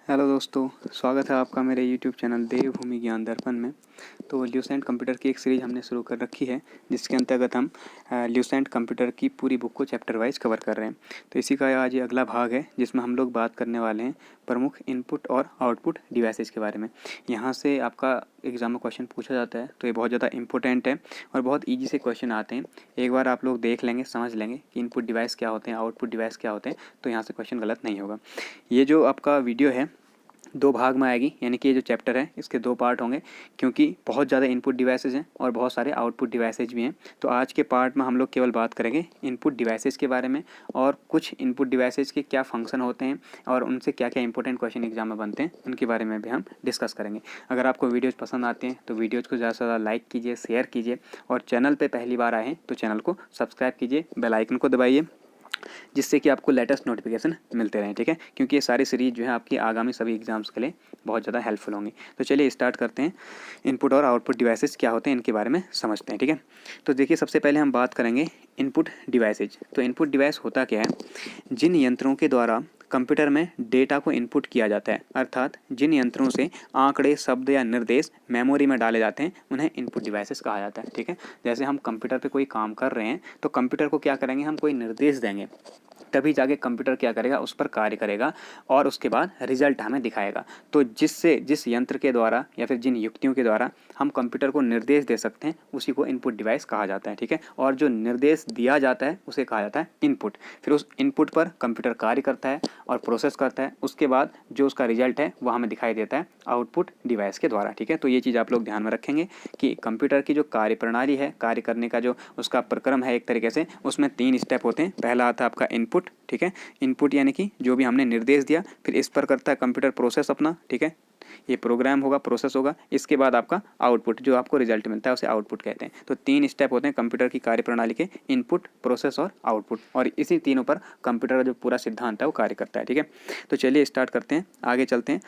Hello दोस्तों, स्वागत है आपका मेरे यूट्यूब चैनल देवभूमि ज्ञान दर्पण में। तो ल्यूसेंट कंप्यूटर की एक सीरीज़ हमने शुरू कर रखी है, जिसके अंतर्गत हम ल्यूसेंट कंप्यूटर की पूरी बुक को चैप्टर वाइज कवर कर रहे हैं। तो इसी का आज ये अगला भाग है, जिसमें हम लोग बात करने वाले हैं प्रमुख इनपुट और आउटपुट डिवाइसेज के बारे में। यहाँ से आपका एग्जाम में क्वेश्चन पूछा जाता है, तो ये बहुत ज़्यादा इंपॉर्टेंट है और बहुत ईजी से क्वेश्चन आते हैं। एक बार आप लोग देख लेंगे, समझ लेंगे कि इनपुट डिवाइस क्या होते हैं, आउटपुट डिवाइस क्या होते हैं, तो यहाँ से क्वेश्चन गलत नहीं होगा। ये जो आपका वीडियो है 2 भाग में आएगी, यानी कि ये जो चैप्टर है इसके 2 पार्ट होंगे, क्योंकि बहुत ज़्यादा इनपुट डिवाइसेज हैं और बहुत सारे आउटपुट डिवाइसेज भी हैं। तो आज के पार्ट में हम लोग केवल बात करेंगे इनपुट डिवाइसेज के बारे में और कुछ इनपुट डिवाइसेज के क्या फंक्शन होते हैं और उनसे क्या क्या इंपॉर्टेंट क्वेश्चन एग्जाम में बनते हैं, उनके बारे में भी हम डिस्कस करेंगे। अगर आपको वीडियोज़ पसंद आते हैं तो वीडियोज़ को ज़्यादा से ज़्यादा लाइक कीजिए, शेयर कीजिए और चैनल पर पहली बार आए हैं तो चैनल को सब्सक्राइब कीजिए, बेल आइकन को दबाइए, जिससे कि आपको लेटेस्ट नोटिफिकेशन मिलते रहें। ठीक है, क्योंकि ये सारी सीरीज जो है आपकी आगामी सभी एग्जाम्स के लिए बहुत ज़्यादा हेल्पफुल होंगी। तो चलिए स्टार्ट करते हैं। इनपुट और आउटपुट डिवाइसेस क्या होते हैं, इनके बारे में समझते हैं। ठीक है, तो देखिए सबसे पहले हम बात करेंगे इनपुट डिवाइसेज। तो इनपुट डिवाइस होता क्या है? जिन यंत्रों के द्वारा कंप्यूटर में डेटा को इनपुट किया जाता है, अर्थात जिन यंत्रों से आंकड़े, शब्द या निर्देश मेमोरी में डाले जाते हैं, उन्हें इनपुट डिवाइसेस कहा जाता है। ठीक है, जैसे हम कंप्यूटर पे कोई काम कर रहे हैं तो कंप्यूटर को क्या करेंगे, हम कोई निर्देश देंगे, तभी जाके कंप्यूटर क्या करेगा, उस पर कार्य करेगा और उसके बाद रिजल्ट हमें दिखाएगा। तो जिस यंत्र के द्वारा या फिर जिन युक्तियों के द्वारा हम कंप्यूटर को निर्देश दे सकते हैं, उसी को इनपुट डिवाइस कहा जाता है। ठीक है, और जो निर्देश दिया जाता है उसे कहा जाता है इनपुट। फिर उस इनपुट पर कंप्यूटर कार्य करता है और प्रोसेस करता है, उसके बाद जो उसका रिजल्ट है वह हमें दिखाई देता है आउटपुट डिवाइस के द्वारा। ठीक है, तो ये चीज़ आप लोग ध्यान में रखेंगे कि कंप्यूटर की जो कार्य प्रणाली है, कार्य करने का जो उसका प्रक्रम है, एक तरीके से उसमें 3 स्टेप होते हैं। पहला आता है आपका इनपुट। ठीक है, इनपुट यानी कि जो भी हमने निर्देश दिया, फिर इस पर करता है कंप्यूटर प्रोसेस अपना। ठीक है, ये प्रोग्राम होगा, प्रोसेस होगा, इसके बाद आपका आउटपुट, जो आपको रिजल्ट मिलता है उसे आउटपुट कहते हैं। तो 3 स्टेप होते हैं कंप्यूटर की कार्यप्रणाली के, इनपुट, प्रोसेस और आउटपुट, और इसी तीनों पर कंप्यूटर का जो पूरा सिद्धांत है वो कार्य करता है। ठीक है, तो चलिए स्टार्ट करते हैं, आगे चलते हैं।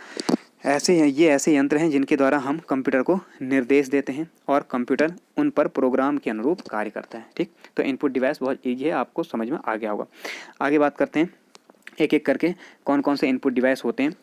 ये ऐसे यंत्र हैं जिनके द्वारा हम कंप्यूटर को निर्देश देते हैं और कंप्यूटर उन पर प्रोग्राम के अनुरूप कार्य करता है। ठीक, तो इनपुट डिवाइस बहुत ईजी है, आपको समझ में आ गया होगा। आगे बात करते हैं एक एक करके कौन कौन से इनपुट डिवाइस होते हैं।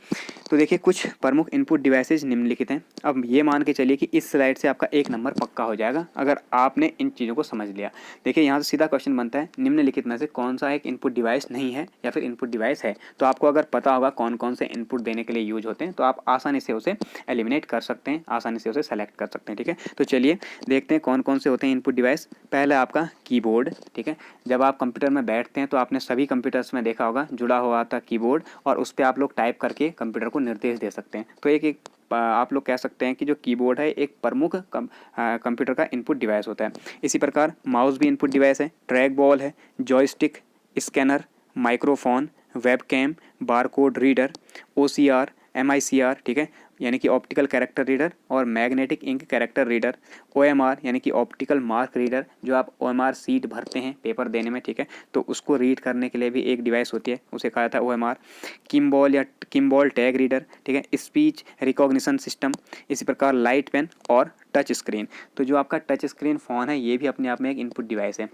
तो देखिए कुछ प्रमुख इनपुट डिवाइसेज निम्नलिखित हैं। अब ये मान के चलिए कि इस स्लाइड से आपका 1 नंबर पक्का हो जाएगा अगर आपने इन चीज़ों को समझ लिया। देखिए यहाँ से सीधा क्वेश्चन बनता है, निम्नलिखित में से कौन सा एक इनपुट डिवाइस नहीं है या फिर इनपुट डिवाइस है। तो आपको अगर पता होगा कौन कौन से इनपुट देने के लिए यूज होते हैं, तो आप आसानी से उसे एलिमिनेट कर सकते हैं, आसानी से उसे सेलेक्ट कर सकते हैं। ठीक है, तो चलिए देखते हैं कौन कौन से होते हैं इनपुट डिवाइस। पहला आपका कीबोर्ड। ठीक है, जब आप कंप्यूटर में बैठते हैं तो आपने सभी कंप्यूटर्स में देखा होगा जुड़ा हुआ था कीबोर्ड, और उस पर आप लोग टाइप करके कंप्यूटर को निर्देश दे सकते हैं। तो एक आप लोग कह सकते हैं कि जो कीबोर्ड है एक प्रमुख कंप्यूटर का इनपुट डिवाइस होता है। इसी प्रकार माउस भी इनपुट डिवाइस है, ट्रैक बॉल है, joystick, scanner, microphone, webcam, barcode reader, OCR, MICR, ठीक है, यानी कि ऑप्टिकल कैरेक्टर रीडर, और magnetic ink character reader, OMR यानी कि ऑप्टिकल मार्क रीडर, जो आप OMR सीट भरते हैं पेपर देने में। ठीक है, तो उसको रीड करने के लिए भी एक डिवाइस होती है, उसे कहा जाता है OMR। किम्बॉल या किम्बॉल टैग रीडर, ठीक है, स्पीच रिकॉग्निशन सिस्टम, इसी प्रकार लाइट पेन और टच स्क्रीन। तो जो आपका टच स्क्रीन फ़ोन है ये भी अपने आप में एक इनपुट डिवाइस है,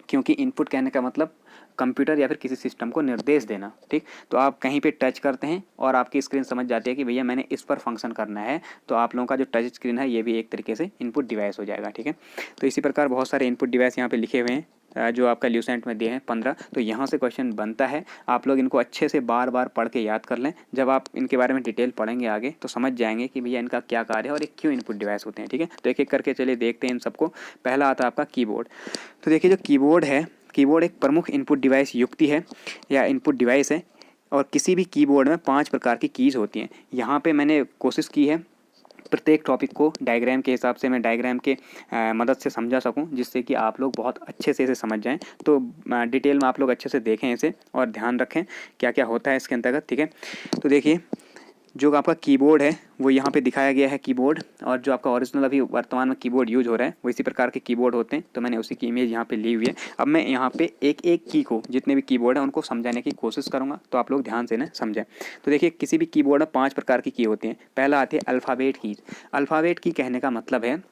क्योंकि इनपुट कहने का मतलब कंप्यूटर या फिर किसी सिस्टम को निर्देश देना। ठीक, तो आप कहीं पे टच करते हैं और आपकी स्क्रीन समझ जाती है कि भैया मैंने इस पर फंक्शन करना है, तो आप लोगों का जो टच स्क्रीन है ये भी एक तरीके से इनपुट डिवाइस हो जाएगा। ठीक है, तो इसी प्रकार बहुत सारे इनपुट डिवाइस यहाँ पे लिखे हुए हैं जो आपका ल्यूसेंट में दिए हैं 15। तो यहाँ से क्वेश्चन बनता है, आप लोग इनको अच्छे से बार बार पढ़ के याद कर लें। जब आप इनके बारे में डिटेल पढ़ेंगे आगे तो समझ जाएंगे कि भैया इनका क्या कार्य है और ये क्यों इनपुट डिवाइस होते हैं। ठीक है, तो एक एक करके चलिए देखते हैं इन सबको। पहला आता है आपका कीबोर्ड। तो देखिए जो कीबोर्ड है, कीबोर्ड एक प्रमुख इनपुट डिवाइस युक्ति है या इनपुट डिवाइस है, और किसी भी कीबोर्ड में 5 प्रकार की कीज़ होती हैं। यहाँ पे मैंने कोशिश की है प्रत्येक टॉपिक को डायग्राम के हिसाब से, मैं डायग्राम के मदद से समझा सकूं, जिससे कि आप लोग बहुत अच्छे से इसे समझ जाएं। तो डिटेल में आप लोग अच्छे से देखें इसे और ध्यान रखें क्या क्या होता है इसके अंतर्गत। ठीक है, तो देखिए जो आपका कीबोर्ड है वो यहाँ पे दिखाया गया है कीबोर्ड, और जो आपका ओरिजिनल अभी वर्तमान में कीबोर्ड यूज हो रहा है वो इसी प्रकार के कीबोर्ड होते हैं। तो मैंने उसी की इमेज यहाँ पे ली हुई है। अब मैं यहाँ पे एक एक की को, जितने भी कीबोर्ड है उनको समझाने की कोशिश करूँगा, तो आप लोग ध्यान से ना समझें। तो देखिए किसी भी कीबोर्ड में 5 प्रकार की होती हैं। पहला आती है अल्फ़ाबेट कीज। अल्फ़ाबेट की कहने का मतलब है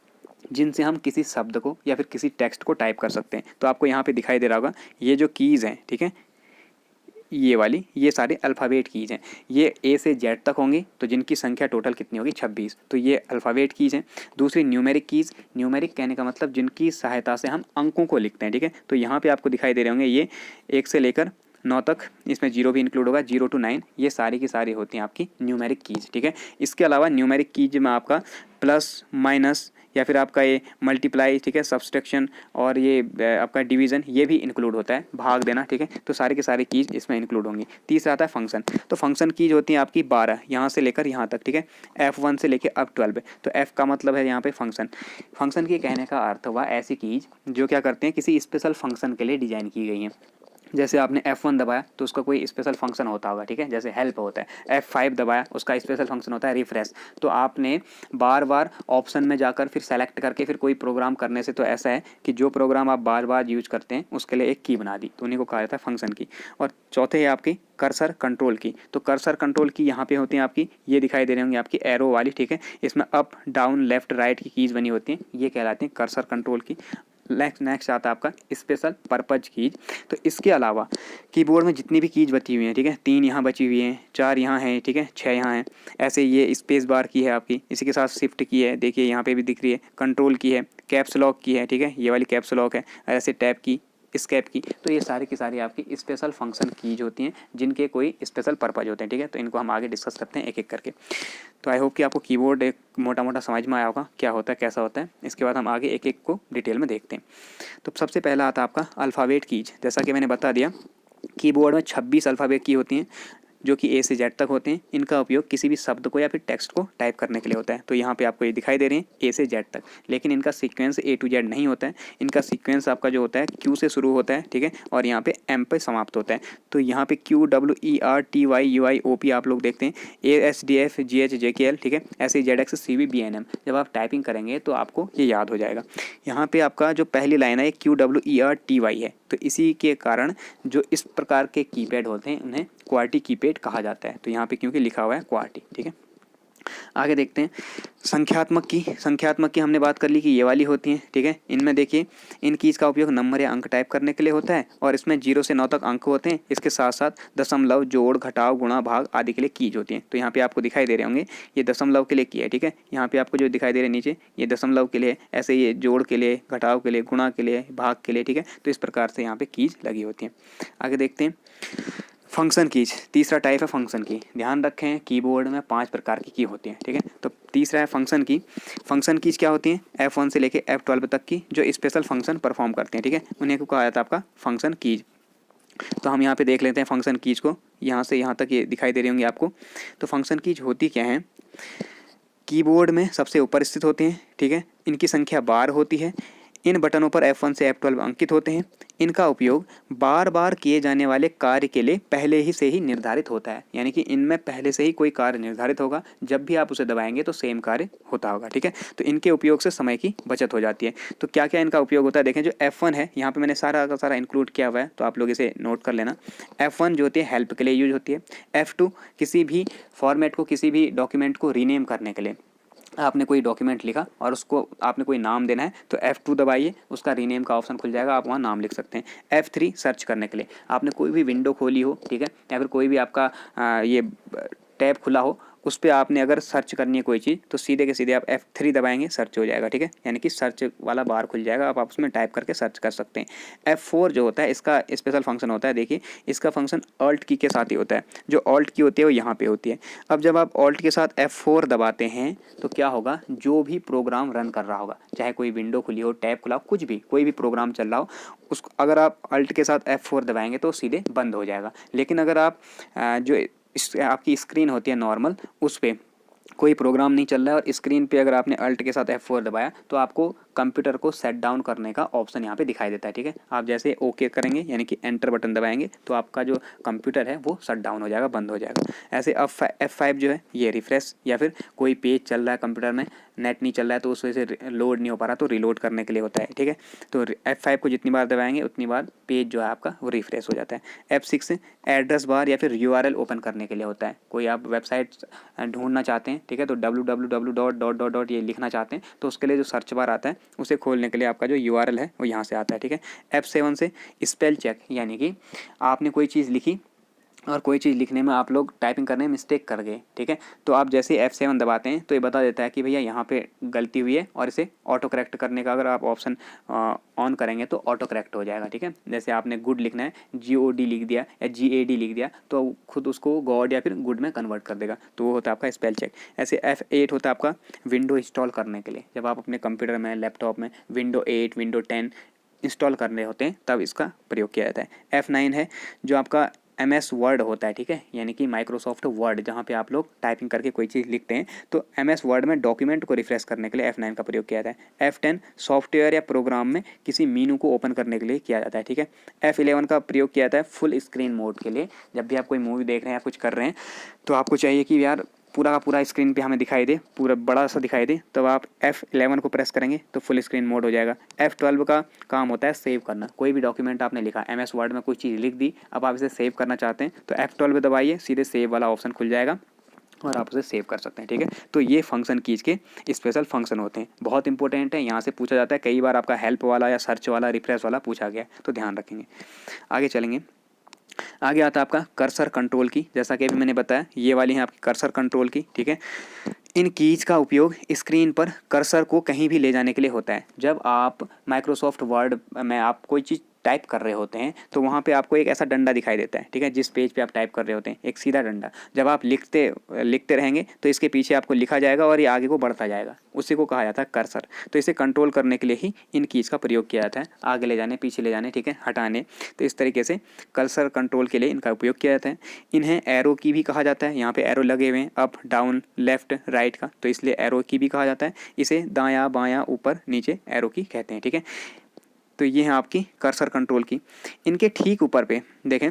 जिनसे हम किसी शब्द को या फिर किसी टेक्स्ट को टाइप कर सकते हैं। तो आपको यहाँ पे दिखाई दे रहा होगा ये जो कीज़ हैं, ठीक है, ये वाली, ये सारे अल्फ़ाबेट कीज़ हैं। ये ए से जेड तक होंगी, तो जिनकी संख्या टोटल कितनी होगी 26। तो ये अल्फ़ाबेट कीज़ हैं। दूसरी न्यूमेरिक कीज़, न्यूमेरिक कहने का मतलब जिनकी सहायता से हम अंकों को लिखते हैं, ठीक है। तो यहाँ पे आपको दिखाई दे रहे होंगे ये 1 से लेकर 9 तक, इसमें 0 भी इंक्लूड होगा, 0 to 9, ये सारी की सारी होती हैं आपकी न्यूमेरिक कीज़, ठीक है। इसके अलावा न्यूमेरिक कीज़ में आपका प्लस, माइनस या फिर आपका ये मल्टीप्लाई, ठीक है, सब्सट्रैक्शन और ये आपका डिवीज़न, ये भी इंक्लूड होता है, भाग देना, ठीक है। तो सारे के सारे कीज़ इसमें इंक्लूड होंगी। तीसरा आता है फंक्शन। तो फंक्शन कीज़ होती हैं आपकी 12, यहाँ से लेकर यहाँ तक, ठीक है। F1 से लेकर अब 12। तो F का मतलब है यहाँ पे फंक्शन। फंक्शन के कहने का अर्थ हुआ ऐसी कीज़ जो क्या करते हैं, किसी स्पेशल फंक्शन के लिए डिज़ाइन की गई हैं। जैसे आपने F1 दबाया तो उसका कोई स्पेशल फंक्शन होता होगा, ठीक है, जैसे हेल्प होता है। F5 दबाया, उसका स्पेशल फंक्शन होता है रिफ्रेश। तो आपने बार बार ऑप्शन में जाकर फिर सेलेक्ट करके फिर कोई प्रोग्राम करने से तो ऐसा है कि जो प्रोग्राम आप बार बार यूज करते हैं उसके लिए एक की बना दी, तो उन्हीं को कहा जाता है फंक्शन की। और चौथे है आपकी कर्सर कंट्रोल की। तो कर्सर कंट्रोल की यहाँ पे होती हैं आपकी, ये दिखाई दे रही होंगी आपकी एरो वाली, ठीक है। इसमें अप डाउन लेफ्ट राइट की कीज़ बनी होती हैं, ये कहलाती हैं कर्सर कंट्रोल की। नेक्स्ट आता है आपका स्पेशल पर्पज कीज। तो इसके अलावा कीबोर्ड में जितनी भी कीज बची हुई हैं, ठीक है, 3 यहाँ बची हुई हैं, 4 यहाँ हैं, ठीक है, 6 यहाँ हैं। ऐसे ये स्पेस बार की है आपकी, इसी के साथ शिफ्ट की है, देखिए यहाँ पे भी दिख रही है, कंट्रोल की है, कैप्स लॉक की है, ठीक है, ये वाली कैप्स लॉक है, ऐसे टैप की, स्केप की। तो ये सारी की सारी आपकी स्पेशल फंक्शन कीज होती हैं जिनके कोई स्पेशल पर्पज होते हैं, ठीक है। तो इनको हम आगे डिस्कस करते हैं एक एक करके। तो आई होप कि आपको कीबोर्ड एक मोटा मोटा समझ में आया होगा क्या होता है, कैसा होता है। इसके बाद हम आगे एक एक को डिटेल में देखते हैं। तो सबसे पहला आता है आपका अल्फ़ाबेट कीज। जैसा कि मैंने बता दिया, कीबोर्ड में 26 अल्फ़ाबेट की होती हैं जो कि ए से जेड तक होते हैं। इनका उपयोग किसी भी शब्द को या फिर टेक्स्ट को टाइप करने के लिए होता है। तो यहाँ पे आपको ये दिखाई दे रहे हैं ए से जेड तक, लेकिन इनका सीक्वेंस ए टू जेड नहीं होता है। इनका सीक्वेंस आपका जो होता है क्यू से शुरू होता है, ठीक है, और यहाँ पे एम पे समाप्त होता है। तो यहाँ पे Q W E R T Y U I O P आप लोग देखते हैं, A S D F G H J K L, ठीक है, ऐसे Z X C V B N M. जब आप टाइपिंग करेंगे तो आपको ये याद हो जाएगा। यहाँ पे आपका जो पहली लाइन है Q W E R T Y है। तो इसी के कारण जो इस प्रकार के कीपैड होते हैं उन्हें क्वार्टी कीपैड कहा जाता है। तो यहाँ पे क्योंकि लिखा हुआ है क्वार्टी, ठीक है। आगे देखते हैं संख्यात्मक की। संख्यात्मक की हमने बात कर ली कि ये वाली होती हैं, ठीक है। इनमें देखिए इन कीज़ का उपयोग नंबर या अंक टाइप करने के लिए होता है और इसमें 0 से 9 तक अंक होते हैं। इसके साथ साथ दशमलव, जोड़, घटाव, गुणा, भाग आदि के लिए कीज होती हैं। तो यहाँ पे आपको दिखाई दे रहे होंगे ये दशमलव के लिए की है, ठीक है। यहाँ पे आपको जो दिखाई दे रहे हैं नीचे ये दशमलव के लिए, ऐसे ये जोड़ के लिए, घटाव के लिए, गुणा के लिए, भाग के लिए, ठीक है। तो इस प्रकार से यहाँ पे कीज लगी होती हैं। आगे देखते हैं फंक्शन कीज। तीसरा टाइप है फंक्शन की। ध्यान रखें कीबोर्ड में 5 प्रकार की होती हैं, ठीक है। तो तीसरा है फंक्शन की। फंक्शन कीज क्या होती हैं, F1 से लेके F12 तक की जो स्पेशल फंक्शन परफॉर्म करते हैं, ठीक है, उन्हें को कहा जाता है आपका फंक्शन कीज। तो हम यहाँ पे देख लेते हैं फंक्शन कीज को। यहाँ से यहाँ तक ये दिखाई दे रही होंगी आपको। तो फंक्शन कीज होती क्या है, कीबोर्ड में सबसे ऊपर स्थित होते हैं, ठीक है। इनकी संख्या 12 होती है। इन बटनों पर F1 से F12 अंकित होते हैं। इनका उपयोग बार बार किए जाने वाले कार्य के लिए पहले ही से ही निर्धारित होता है, यानी कि इनमें पहले से ही कोई कार्य निर्धारित होगा, जब भी आप उसे दबाएंगे तो सेम कार्य होता होगा, ठीक है। तो इनके उपयोग से समय की बचत हो जाती है। तो क्या क्या इनका उपयोग होता है देखें। जो F1 है यहाँ पे मैंने सारा का सारा इंक्लूड किया हुआ है, तो आप लोग इसे नोट कर लेना। F1 जो होती है हेल्प के लिए यूज होती है। F2 किसी भी फॉर्मेट को, किसी भी डॉक्यूमेंट को रीनेम करने के लिए। आपने कोई डॉक्यूमेंट लिखा और उसको आपने कोई नाम देना है तो F2 दबाइए, उसका रीनेम का ऑप्शन खुल जाएगा, आप वहाँ नाम लिख सकते हैं। F3 सर्च करने के लिए, आपने कोई भी विंडो खोली हो, ठीक है, या फिर कोई भी आपका ये टैब खुला हो, उस पर आपने अगर सर्च करनी है कोई चीज़ तो सीधे के सीधे आप F3 दबाएंगे, सर्च हो जाएगा, ठीक है, यानी कि सर्च वाला बार खुल जाएगा, आप उसमें टाइप करके सर्च कर सकते हैं। F4 जो होता है इसका स्पेशल फंक्शन होता है। देखिए इसका फंक्शन ऑल्ट की के साथ ही होता है। जो ऑल्ट की होती है वो यहाँ पे होती है। अब जब आप ऑल्ट के साथ F4 दबाते हैं तो क्या होगा, जो भी प्रोग्राम रन कर रहा होगा, चाहे कोई विंडो खुली हो, टैब खुला हो, कुछ भी कोई भी प्रोग्राम चल रहा हो, उसको अगर आप अल्ट के साथ F4 दबाएंगे तो सीधे बंद हो जाएगा। लेकिन अगर आप जो आपकी स्क्रीन होती है नॉर्मल, उस पर कोई प्रोग्राम नहीं चल रहा है और स्क्रीन पे अगर आपने अल्ट के साथ F4 दबाया तो आपको कंप्यूटर को सेट डाउन करने का ऑप्शन यहाँ पे दिखाई देता है, ठीक है। आप जैसे ओके करेंगे यानी कि एंटर बटन दबाएंगे तो आपका जो कंप्यूटर है वो शट डाउन हो जाएगा, बंद हो जाएगा। ऐसे F5 जो है ये रिफ्रेश, या फिर कोई पेज चल रहा है कंप्यूटर में, नेट नहीं चल रहा है तो उस वजह से लोड नहीं हो पा रहा तो रिलोड करने के लिए होता है, ठीक है। तो F5 को जितनी बार दबाएंगे उतनी बार पेज जो है आपका वो रिफ्रेश हो जाता है। F6 एड्रेस बार या फिर URL ओपन करने के लिए होता है। कोई आप वेबसाइट ढूंढना चाहते हैं, ठीक है, तो www. ये लिखना चाहते हैं तो उसके लिए जो सर्च बार आता है उसे खोलने के लिए आपका जो URL है वो यहाँ से आता है, ठीक है। F7 से स्पेल चेक, यानी कि आपने कोई चीज़ लिखी और कोई चीज़ लिखने में आप लोग टाइपिंग करने में मिस्टेक कर गए, ठीक है, तो आप जैसे F7 दबाते हैं तो ये बता देता है कि भैया यहाँ पे गलती हुई है, और इसे ऑटो करेक्ट करने का अगर आप ऑप्शन ऑन करेंगे तो ऑटो करेक्ट हो जाएगा, ठीक है। जैसे आपने गुड लिखना है, GOD लिख दिया या GAD लिख दिया तो खुद उसको गॉड या फिर गुड में कन्वर्ट कर देगा, तो वो होता है आपका स्पेल चेक। ऐसे F8 होता है आपका विंडो इंस्टॉल करने के लिए, जब आप अपने कंप्यूटर में, लैपटॉप में विंडो 8, विंडो 10 इंस्टॉल करने होते हैं तब इसका प्रयोग किया जाता है। F9 है जो आपका MS वर्ड होता है, ठीक है, यानी कि माइक्रोसॉफ्ट वर्ड, जहाँ पे आप लोग टाइपिंग करके कोई चीज़ लिखते हैं तो MS वर्ड में डॉक्यूमेंट को रिफ्रेश करने के लिए F9 का प्रयोग किया जाता है। F10 सॉफ्टवेयर या प्रोग्राम में किसी मीनू को ओपन करने के लिए किया जाता है, ठीक है। F11 का प्रयोग किया जाता है फुल स्क्रीन मोड के लिए, जब भी आप कोई मूवी देख रहे हैं या कुछ कर रहे हैं तो आपको चाहिए कि यार पूरा का पूरा स्क्रीन पे हमें दिखाई दे, पूरा बड़ा सा दिखाई दे, तब आप F11 को प्रेस करेंगे तो फुल स्क्रीन मोड हो जाएगा। F12 का काम होता है सेव करना, कोई भी डॉक्यूमेंट आपने लिखा, MS वर्ड में कोई चीज़ लिख दी, अब आप इसे सेव करना चाहते हैं तो F12 दबाइए, सीधे सेव वाला ऑप्शन खुल जाएगा और आप उसे सेव कर सकते हैं, ठीक है। तो ये फंक्शन कीज के स्पेशल फंक्शन होते हैं, बहुत इंपॉर्टेंट है, यहाँ से पूछा जाता है, कई बार आपका हेल्प वाला या सर्च वाला, रिफ्रेश वाला पूछा गया, तो ध्यान रखेंगे। आगे चलेंगे, आगे आता है आपका कर्सर कंट्रोल की, जैसा कि अभी मैंने बताया ये वाली है आपकी कर्सर कंट्रोल की, ठीक है। इन कीज का उपयोग स्क्रीन पर कर्सर को कहीं भी ले जाने के लिए होता है। जब आप माइक्रोसॉफ्ट वर्ड में आप कोई चीज़ टाइप कर रहे होते हैं तो वहाँ पे आपको एक ऐसा डंडा दिखाई देता है, ठीक है, जिस पेज पे आप टाइप कर रहे होते हैं, एक सीधा डंडा। जब आप लिखते रहेंगे तो इसके पीछे आपको लिखा जाएगा और ये आगे को बढ़ता जाएगा, उसी को कहा जाता है कर्सर। तो इसे कंट्रोल करने के लिए ही इन कीज का प्रयोग किया जाता है, आगे ले जाने, पीछे ले जाने, ठीक है, हटाने। तो इस तरीके से कर्सर कंट्रोल के लिए इनका उपयोग किया जाता है। इन्हें एरो की भी कहा जाता है, यहाँ पे एरो लगे हुए हैं, अप, डाउन, लेफ्ट, राइट का, तो इसलिए एरो की भी कहा जाता है। इसे दायां, बायां, ऊपर, नीचे एरो की कहते हैं, ठीक है। तो ये है आपकी कर्सर कंट्रोल की। इनके ठीक ऊपर पे देखें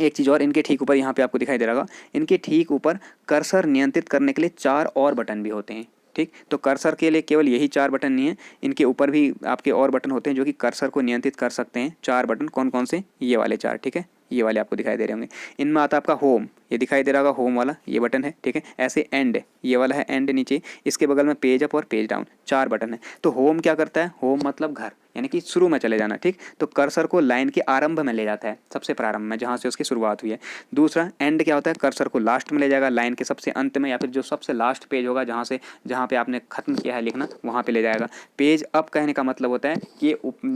एक चीज़ और, इनके ठीक ऊपर यहाँ पे आपको दिखाई दे रहा होगा, इनके ठीक ऊपर कर्सर नियंत्रित करने के लिए 4 और बटन भी होते हैं, ठीक। तो कर्सर के लिए केवल यही 4 बटन नहीं है, इनके ऊपर भी आपके और बटन होते हैं जो कि कर्सर को नियंत्रित कर सकते हैं। 4 बटन कौन कौन से, ये वाले 4, ठीक है, ये वाले आपको दिखाई दे रहे होंगे। इनमें आता है आपका होम, ये दिखाई दे रहा होगा, होम वाला ये बटन है, ठीक है। ऐसे एंड, ये वाला है एंड नीचे, इसके बगल में पेज अप और पेज डाउन, 4 बटन है। तो होम क्या करता है, होम मतलब घर, यानी कि शुरू में चले जाना, ठीक। तो कर्सर को लाइन के आरंभ में ले जाता है, सबसे प्रारंभ में जहाँ से उसकी शुरुआत हुई है। दूसरा एंड क्या होता है, कर्सर को लास्ट में ले जाएगा, लाइन के सबसे अंत में, या फिर जो सबसे लास्ट पेज होगा जहाँ पे आपने खत्म किया है लिखना वहाँ पे ले जाएगा। पेज अप कहने का मतलब होता है कि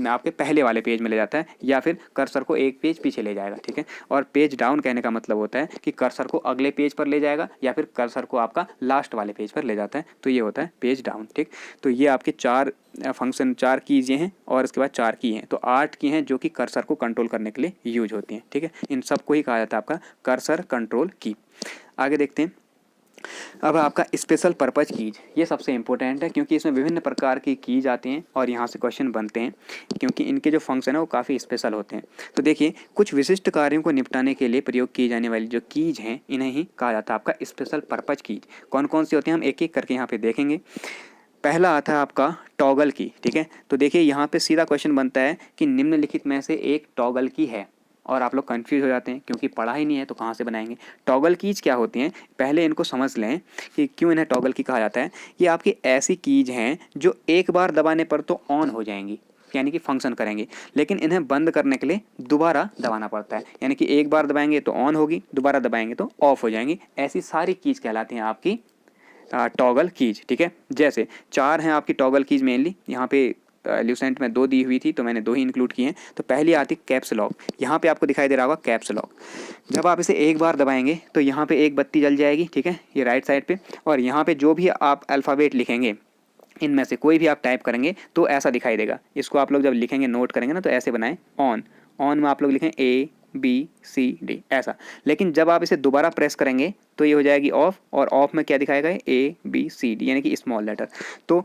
आपके पहले वाले पेज में ले जाता है, या फिर कर्सर को एक पेज पीछे ले जाएगा, ठीक है। और पेज डाउन कहने का मतलब होता है कि कर्सर को अगले पेज पर ले जाएगा, या फिर कर्सर को आपका लास्ट वाले पेज पर ले जाता है, तो ये होता है पेज डाउन, ठीक। तो ये आपके 4 फंक्शन, 4 कीज ये हैं, और इसके बाद 4 की हैं, तो 8 की हैं जो कि कर्सर को कंट्रोल करने के लिए यूज होती हैं, ठीक है। इन सबको ही कहा जाता है आपका कर्सर कंट्रोल की। आगे देखते हैं, अब आपका स्पेशल पर्पज कीज, ये सबसे इंपॉर्टेंट है क्योंकि इसमें विभिन्न प्रकार की कीज आती हैं और यहाँ से क्वेश्चन बनते हैं, क्योंकि इनके जो फंक्शन है वो काफ़ी स्पेशल होते हैं। तो देखिए, कुछ विशिष्ट कार्यों को निपटाने के लिए प्रयोग की जाने वाली जो कीज हैं इन्हें ही कहा जाता है आपका स्पेशल पर्पज कीज। कौन कौन सी होती हैं हम एक एक करके यहाँ पे देखेंगे। पहला आता है आपका टॉगल की, ठीक है। तो देखिए यहाँ पे सीधा क्वेश्चन बनता है कि निम्नलिखित में से एक टॉगल की है, और आप लोग कंफ्यूज हो जाते हैं क्योंकि पढ़ा ही नहीं है तो कहाँ से बनाएंगे। टॉगल कीज क्या होती हैं, पहले इनको समझ लें कि क्यों इन्हें टॉगल की कहा जाता है। ये आपकी ऐसी कीज हैं जो एक बार दबाने पर तो ऑन हो जाएंगी, यानी कि फंक्शन करेंगे, लेकिन इन्हें बंद करने के लिए दोबारा दबाना पड़ता है, यानी कि एक बार दबाएंगे तो ऑन होगी, दोबारा दबाएंगे तो ऑफ हो जाएंगी। ऐसी सारी कीज कहलाती हैं आपकी टॉगल कीज, ठीक है। जैसे 4 हैं आपकी टॉगल कीज, मेनली यहाँ पे ल्यूसेंट में 2 दी हुई थी तो मैंने 2 ही इंक्लूड की हैं। तो पहली आती कैप्स लॉक, यहाँ पे आपको दिखाई दे रहा होगा कैप्स लॉक। जब आप इसे एक बार दबाएंगे तो यहाँ पे एक बत्ती जल जाएगी, ठीक है, ये राइट साइड पे, और यहाँ पे जो भी आप अल्फ़ाबेट लिखेंगे इनमें से कोई भी आप टाइप करेंगे तो ऐसा दिखाई देगा। इसको आप लोग जब लिखेंगे, नोट करेंगे ना, तो ऐसे बनाएं, ऑन, ऑन में आप लोग लिखें ABCD ऐसा। लेकिन जब आप इसे दोबारा प्रेस करेंगे तो ये हो जाएगी ऑफ, और ऑफ में क्या दिखाएगा, ABCD, यानी कि स्मॉल लेटर। तो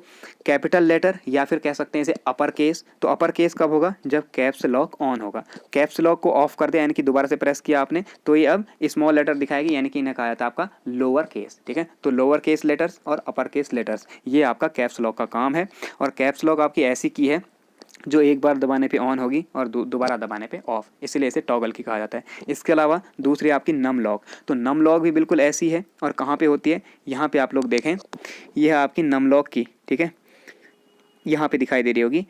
कैपिटल लेटर या फिर कह सकते हैं इसे अपर केस। तो अपर केस कब होगा, जब कैप्स लॉक ऑन होगा। कैप्स लॉक को ऑफ कर दिया, यानी कि दोबारा से प्रेस किया आपने, तो ये अब स्मॉल लेटर दिखाएगी, यानी कि इन्हें कहा जाता है आपका लोअर केस, ठीक है। तो लोअर केस लेटर्स और अपर केस लेटर्स, ये आपका कैप्स लॉक का काम है। और कैप्स लॉक आपकी ऐसी की है जो एक बार दबाने पे ऑन होगी और दोबारा दबाने पे ऑफ, इसलिए इसे टॉगल की कहा जाता है। इसके अलावा दूसरी आपकी नम लॉक, तो नम लॉक भी बिल्कुल ऐसी है, और कहाँ पे होती है, यहाँ पे आप लोग देखें, यह है आपकी नम लॉक की, ठीक है, यहाँ पे दिखाई दे रही होगी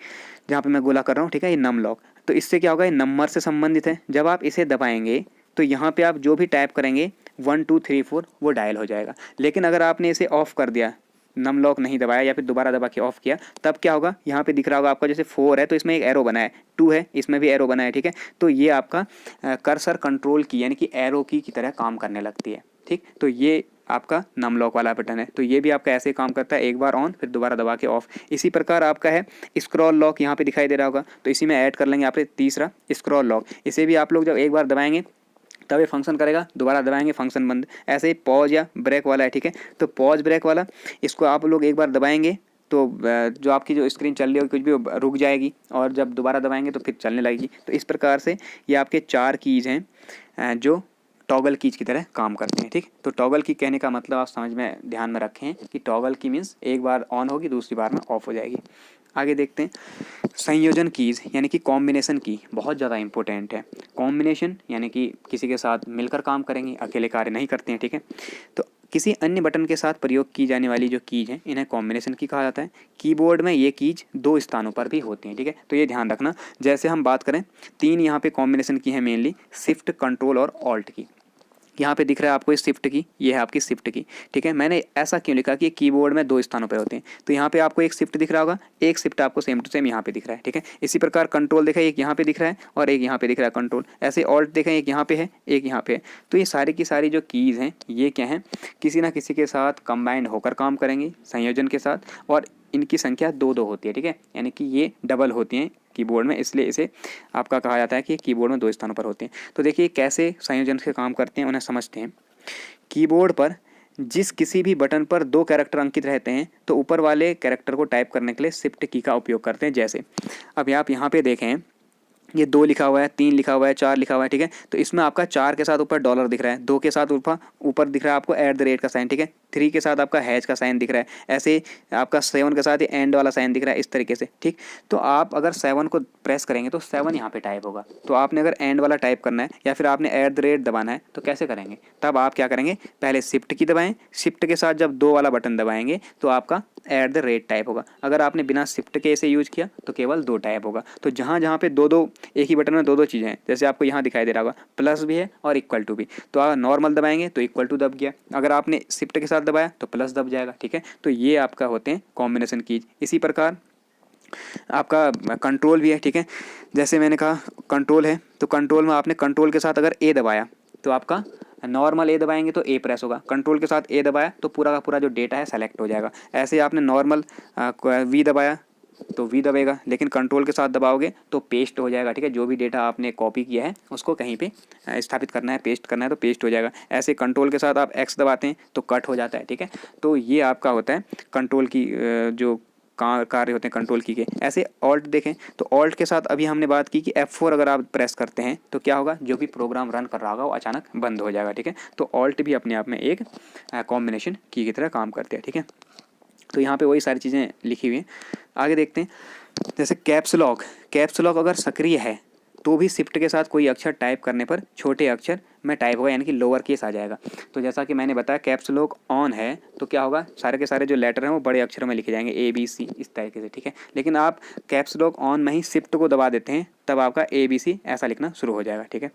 जहाँ पे मैं गोला कर रहा हूँ, ठीक है, ये नम लॉक। तो इससे क्या होगा, ये नंबर से संबंधित है। जब आप इसे दबाएंगे तो यहाँ पे आप जो भी टाइप करेंगे 1 2 3 4 वो डायल हो जाएगा। लेकिन अगर आपने इसे ऑफ कर दिया, नम लॉक नहीं दबाया या फिर दोबारा दबा के ऑफ किया, तब क्या होगा, यहाँ पे दिख रहा होगा आपका जैसे 4 है तो इसमें एक एरो बना है, 2 है इसमें भी एरो बना है, ठीक है। तो ये आपका कर्सर कंट्रोल की यानी कि एरो की तरह काम करने लगती है, ठीक। तो ये आपका नम लॉक वाला बटन है। तो ये भी आपका ऐसे काम करता है, एक बार ऑन फिर दोबारा दबा के ऑफ। इसी प्रकार आपका है स्क्रॉल लॉक, यहाँ पे दिखाई दे रहा होगा, तो इसी में ऐड कर लेंगे आप तीसरा स्क्रॉल लॉक। इसे भी आप लोग जब एक बार दबाएंगे तब ये फंक्शन करेगा, दोबारा दबाएंगे फंक्शन बंद। ऐसे ही पॉज या ब्रेक वाला है, ठीक है। तो पॉज ब्रेक वाला इसको आप लोग एक बार दबाएंगे तो जो आपकी जो स्क्रीन चल रही होगी कुछ भी रुक जाएगी, और जब दोबारा दबाएंगे तो फिर चलने लगेगी। तो इस प्रकार से ये आपके 4 कीज़ हैं जो टॉगल कीज की तरह काम करते हैं, ठीक। तो टॉगल की कहने का मतलब आप समझ में ध्यान में रखें कि टॉगल की मीन्स एक बार ऑन होगी दूसरी बार में ऑफ हो जाएगी। आगे देखते हैं संयोजन कीज़ यानी कि कॉम्बिनेशन की, बहुत ज़्यादा इंपॉर्टेंट है। कॉम्बिनेशन यानी कि किसी के साथ मिलकर काम करेंगे, अकेले कार्य नहीं करते हैं, ठीक है। तो किसी अन्य बटन के साथ प्रयोग की जाने वाली जो कीज हैं इन्हें कॉम्बिनेशन की कहा जाता है। कीबोर्ड में ये कीज 2 स्थानों पर भी होती हैं, ठीक है। तो ये ध्यान रखना। जैसे हम बात करें 3 यहाँ पे कॉम्बिनेशन की है मेनली, शिफ्ट, कंट्रोल और ऑल्ट की। यहाँ पे दिख रहा है आपको इस शिफ्ट की, ये है आपकी शिफ्ट की, ठीक है। मैंने ऐसा क्यों लिखा कि कीबोर्ड में 2 स्थानों पे होते हैं। तो यहाँ पे आपको एक शिफ्ट दिख रहा होगा, एक शिफ्ट आपको सेम टू सेम यहाँ पे दिख रहा है, ठीक है। इसी प्रकार कंट्रोल देखा, एक यहाँ पे दिख रहा है और एक यहाँ पे दिख रहा है कंट्रोल। ऐसे ऑल्ट देखें, एक यहाँ पे है एक यहाँ पे है। तो ये सारी की सारी जो कीज़ हैं ये क्या हैं, किसी ना किसी के साथ कंबाइंड होकर काम करेंगी संयोजन के साथ, और इनकी संख्या 2-2 होती है, ठीक है। यानी कि ये डबल होती हैं कीबोर्ड में, इसलिए इसे आपका कहा जाता है कि कीबोर्ड में 2 स्थानों पर होते हैं। तो देखिए कैसे संयोजन से काम करते हैं, उन्हें समझते हैं। कीबोर्ड पर जिस किसी भी बटन पर 2 कैरेक्टर अंकित रहते हैं तो ऊपर वाले कैरेक्टर को टाइप करने के लिए शिफ्ट की का उपयोग करते हैं। जैसे अब आप यहाँ पे देखें, ये 2 लिखा हुआ है, 3 लिखा हुआ है, 4 लिखा हुआ है, ठीक है। तो इसमें आपका 4 के साथ ऊपर डॉलर दिख रहा है, 2 के साथ ऊपर दिख रहा है आपको @ का साइन, ठीक है। 3 के साथ आपका हैश का साइन दिख रहा है, ऐसे आपका 7 के साथ ये एंड वाला साइन दिख रहा है, इस तरीके से, ठीक। तो आप अगर 7 को प्रेस करेंगे तो 7 यहाँ पे टाइप होगा। तो आपने अगर एंड वाला टाइप करना है या फिर आपने @ दबाना है तो कैसे करेंगे, तब आप क्या करेंगे, पहले शिफ्ट की दबाएं, शिफ्ट के साथ जब 2 वाला बटन दबाएंगे तो आपका @ टाइप होगा। अगर आपने बिना शिफ्ट के इसे यूज किया तो केवल 2 टाइप होगा। तो जहाँ जहाँ पे 2-2 एक ही बटन में 2-2 चीज़ें हैं, जैसे आपको यहाँ दिखाई दे रहा होगा प्लस भी है और इक्वल टू भी, तो आप नॉर्मल दबाएंगे तो इक्वल टू दब गया, अगर आपने शिफ्ट के साथ दबाया तो प्लस दब जाएगा, ठीक है। तो ये आपका होते हैं कॉम्बिनेशन कीज। इसी प्रकार आपका कंट्रोल भी है, ठीक है। जैसे मैंने कहा कंट्रोल है, तो कंट्रोल में आपने कंट्रोल के साथ अगर ए दबाया तो आपका नॉर्मल ए दबाएंगे तो ए प्रेस होगा, कंट्रोल के साथ ए दबाया तो पूरा का पूरा जो डेटा है सेलेक्ट हो जाएगा। ऐसे आपने नॉर्मल वी दबाया तो वी दबेगा, लेकिन कंट्रोल के साथ दबाओगे तो पेस्ट हो जाएगा, ठीक है। जो भी डेटा आपने कॉपी किया है उसको कहीं पे स्थापित करना है, पेस्ट करना है तो पेस्ट हो जाएगा। ऐसे कंट्रोल के साथ आप एक्स दबाते हैं तो कट हो जाता है, ठीक है। तो ये आपका होता है कंट्रोल की जो कार्य होते हैं कंट्रोल की के। ऐसे ऑल्ट देखें तो ऑल्ट के साथ अभी हमने बात की कि F4 अगर आप प्रेस करते हैं तो क्या होगा, जो भी प्रोग्राम रन कर रहा होगा वो अचानक बंद हो जाएगा, ठीक है। तो ऑल्ट भी अपने आप में एक कॉम्बिनेशन की तरह काम करते हैं, ठीक है। तो यहाँ पे वही सारी चीज़ें लिखी हुई हैं। आगे देखते हैं, जैसे कैप्स लॉक अगर सक्रिय है तो भी शिफ्ट के साथ कोई अक्षर टाइप करने पर छोटे अक्षर में टाइप होगा, यानी कि लोअर केस आ जाएगा। तो जैसा कि मैंने बताया कैप्स लॉक ऑन है तो क्या होगा, सारे के सारे जो लेटर हैं वो बड़े अक्षरों में लिखे जाएंगे, ABC इस तरीके से, ठीक है। लेकिन आप कैप्स लॉक ऑन में ही शिफ्ट को दबा देते हैं तब आपका ABC ऐसा लिखना शुरू हो जाएगा, ठीक है।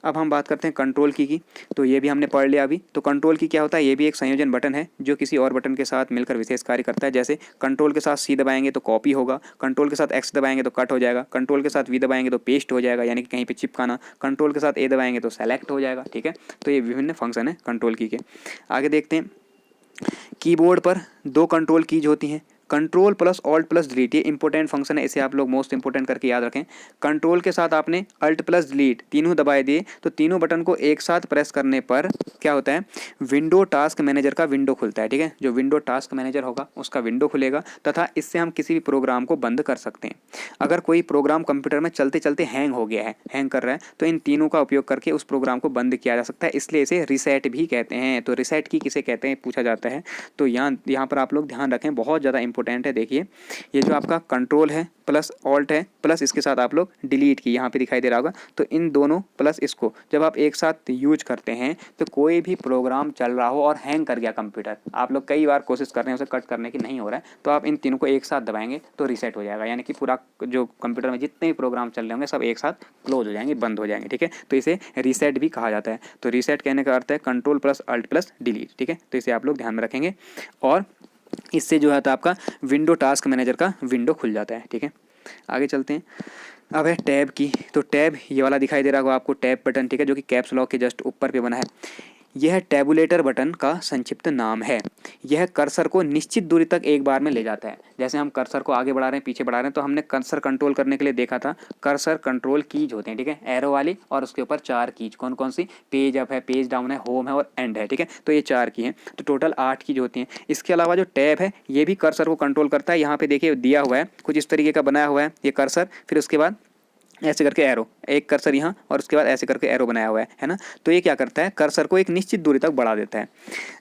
अब हम बात करते हैं कंट्रोल की तो ये भी हमने पढ़ लिया अभी। तो कंट्रोल की क्या होता है, ये भी एक संयोजन बटन है जो किसी और बटन के साथ मिलकर विशेष कार्य करता है। जैसे कंट्रोल के साथ C दबाएंगे तो कॉपी होगा, कंट्रोल के साथ X दबाएंगे तो कट हो जाएगा, कंट्रोल के साथ V दबाएंगे तो पेस्ट हो जाएगा यानी कि कहीं पे चिपकाना, कंट्रोल के साथ A दबाएंगे तो सेलेक्ट हो जाएगा, ठीक है। तो ये विभिन्न फंक्शन है कंट्रोल की के। आगे देखते हैं, कीबोर्ड पर 2 कंट्रोल कीज होती हैं, control plus alt plus delete, ये इंपॉर्टेंट फंक्शन है, इसे आप लोग मोस्ट इंपॉर्टेंट करके याद रखें। कंट्रोल के साथ आपने अल्ट प्लस डिलीट तीनों दबाए दिए तो तीनों बटन को एक साथ प्रेस करने पर क्या होता है, विंडो टास्क मैनेजर का विंडो खुलता है, ठीक है। जो विंडो टास्क मैनेजर होगा उसका विंडो खुलेगा तथा इससे हम किसी भी प्रोग्राम को बंद कर सकते हैं। अगर कोई प्रोग्राम कंप्यूटर में चलते चलते हैंग हो गया है, हैंग कर रहा है, तो इन तीनों का उपयोग करके उस प्रोग्राम को बंद किया जा सकता है, इसलिए इसे रीसेट भी कहते हैं। तो रीसेट की किसे कहते हैं पूछा जाता है, तो यहाँ पर आप लोग ध्यान रखें, बहुत ज़्यादा इंपॉर्टेंट इंपॉर्टेंट है। देखिए ये जो आपका कंट्रोल है प्लस ऑल्ट है प्लस इसके साथ आप लोग डिलीट की यहाँ पे दिखाई दे रहा होगा, तो इन दोनों प्लस इसको जब आप एक साथ यूज करते हैं तो कोई भी प्रोग्राम चल रहा हो और हैंग कर गया कंप्यूटर, आप लोग कई बार कोशिश कर रहे हैं उसे कट करने की, नहीं हो रहा है, तो आप इन तीनों को एक साथ दबाएंगे तो रीसेट हो जाएगा, यानी कि पूरा जो कंप्यूटर में जितने भी प्रोग्राम चल रहे होंगे सब एक साथ क्लोज हो जाएंगे, बंद हो जाएंगे। ठीक है, तो इसे रीसेट भी कहा जाता है। तो रीसेट कहने का अर्थ है control plus alt plus delete. ठीक है, तो इसे आप लोग ध्यान में रखेंगे और इससे जो है तो आपका विंडो टास्क मैनेजर का विंडो खुल जाता है। ठीक है, आगे चलते हैं। अब है टैब की, तो टैब ये वाला दिखाई दे रहा होगा आपको, टैब बटन। ठीक है, जो कि कैप्स लॉक के जस्ट ऊपर पे बना है। यह टैबुलेटर बटन का संक्षिप्त नाम है। यह कर्सर को निश्चित दूरी तक एक बार में ले जाता है। जैसे हम कर्सर को आगे बढ़ा रहे हैं पीछे बढ़ा रहे हैं, तो हमने कर्सर कंट्रोल करने के लिए देखा था कर्सर कंट्रोल कीज होते हैं। ठीक है, एरो वाली और उसके ऊपर 4 कीज, कौन कौन सी, पेज अप है, पेज डाउन है, होम है और एंड है। ठीक है, तो ये 4 की हैं, तो टोटल 8 कीज होती हैं। इसके अलावा जो टैब है ये भी कर्सर को कंट्रोल करता है। यहाँ पे देखिए दिया हुआ है कुछ इस तरीके का बनाया हुआ है ये कर्सर, फिर उसके बाद ऐसे करके एरो, एक कर्सर यहाँ और उसके बाद ऐसे करके एरो बनाया हुआ है ना। तो ये क्या करता है, कर्सर को एक निश्चित दूरी तक बढ़ा देता है।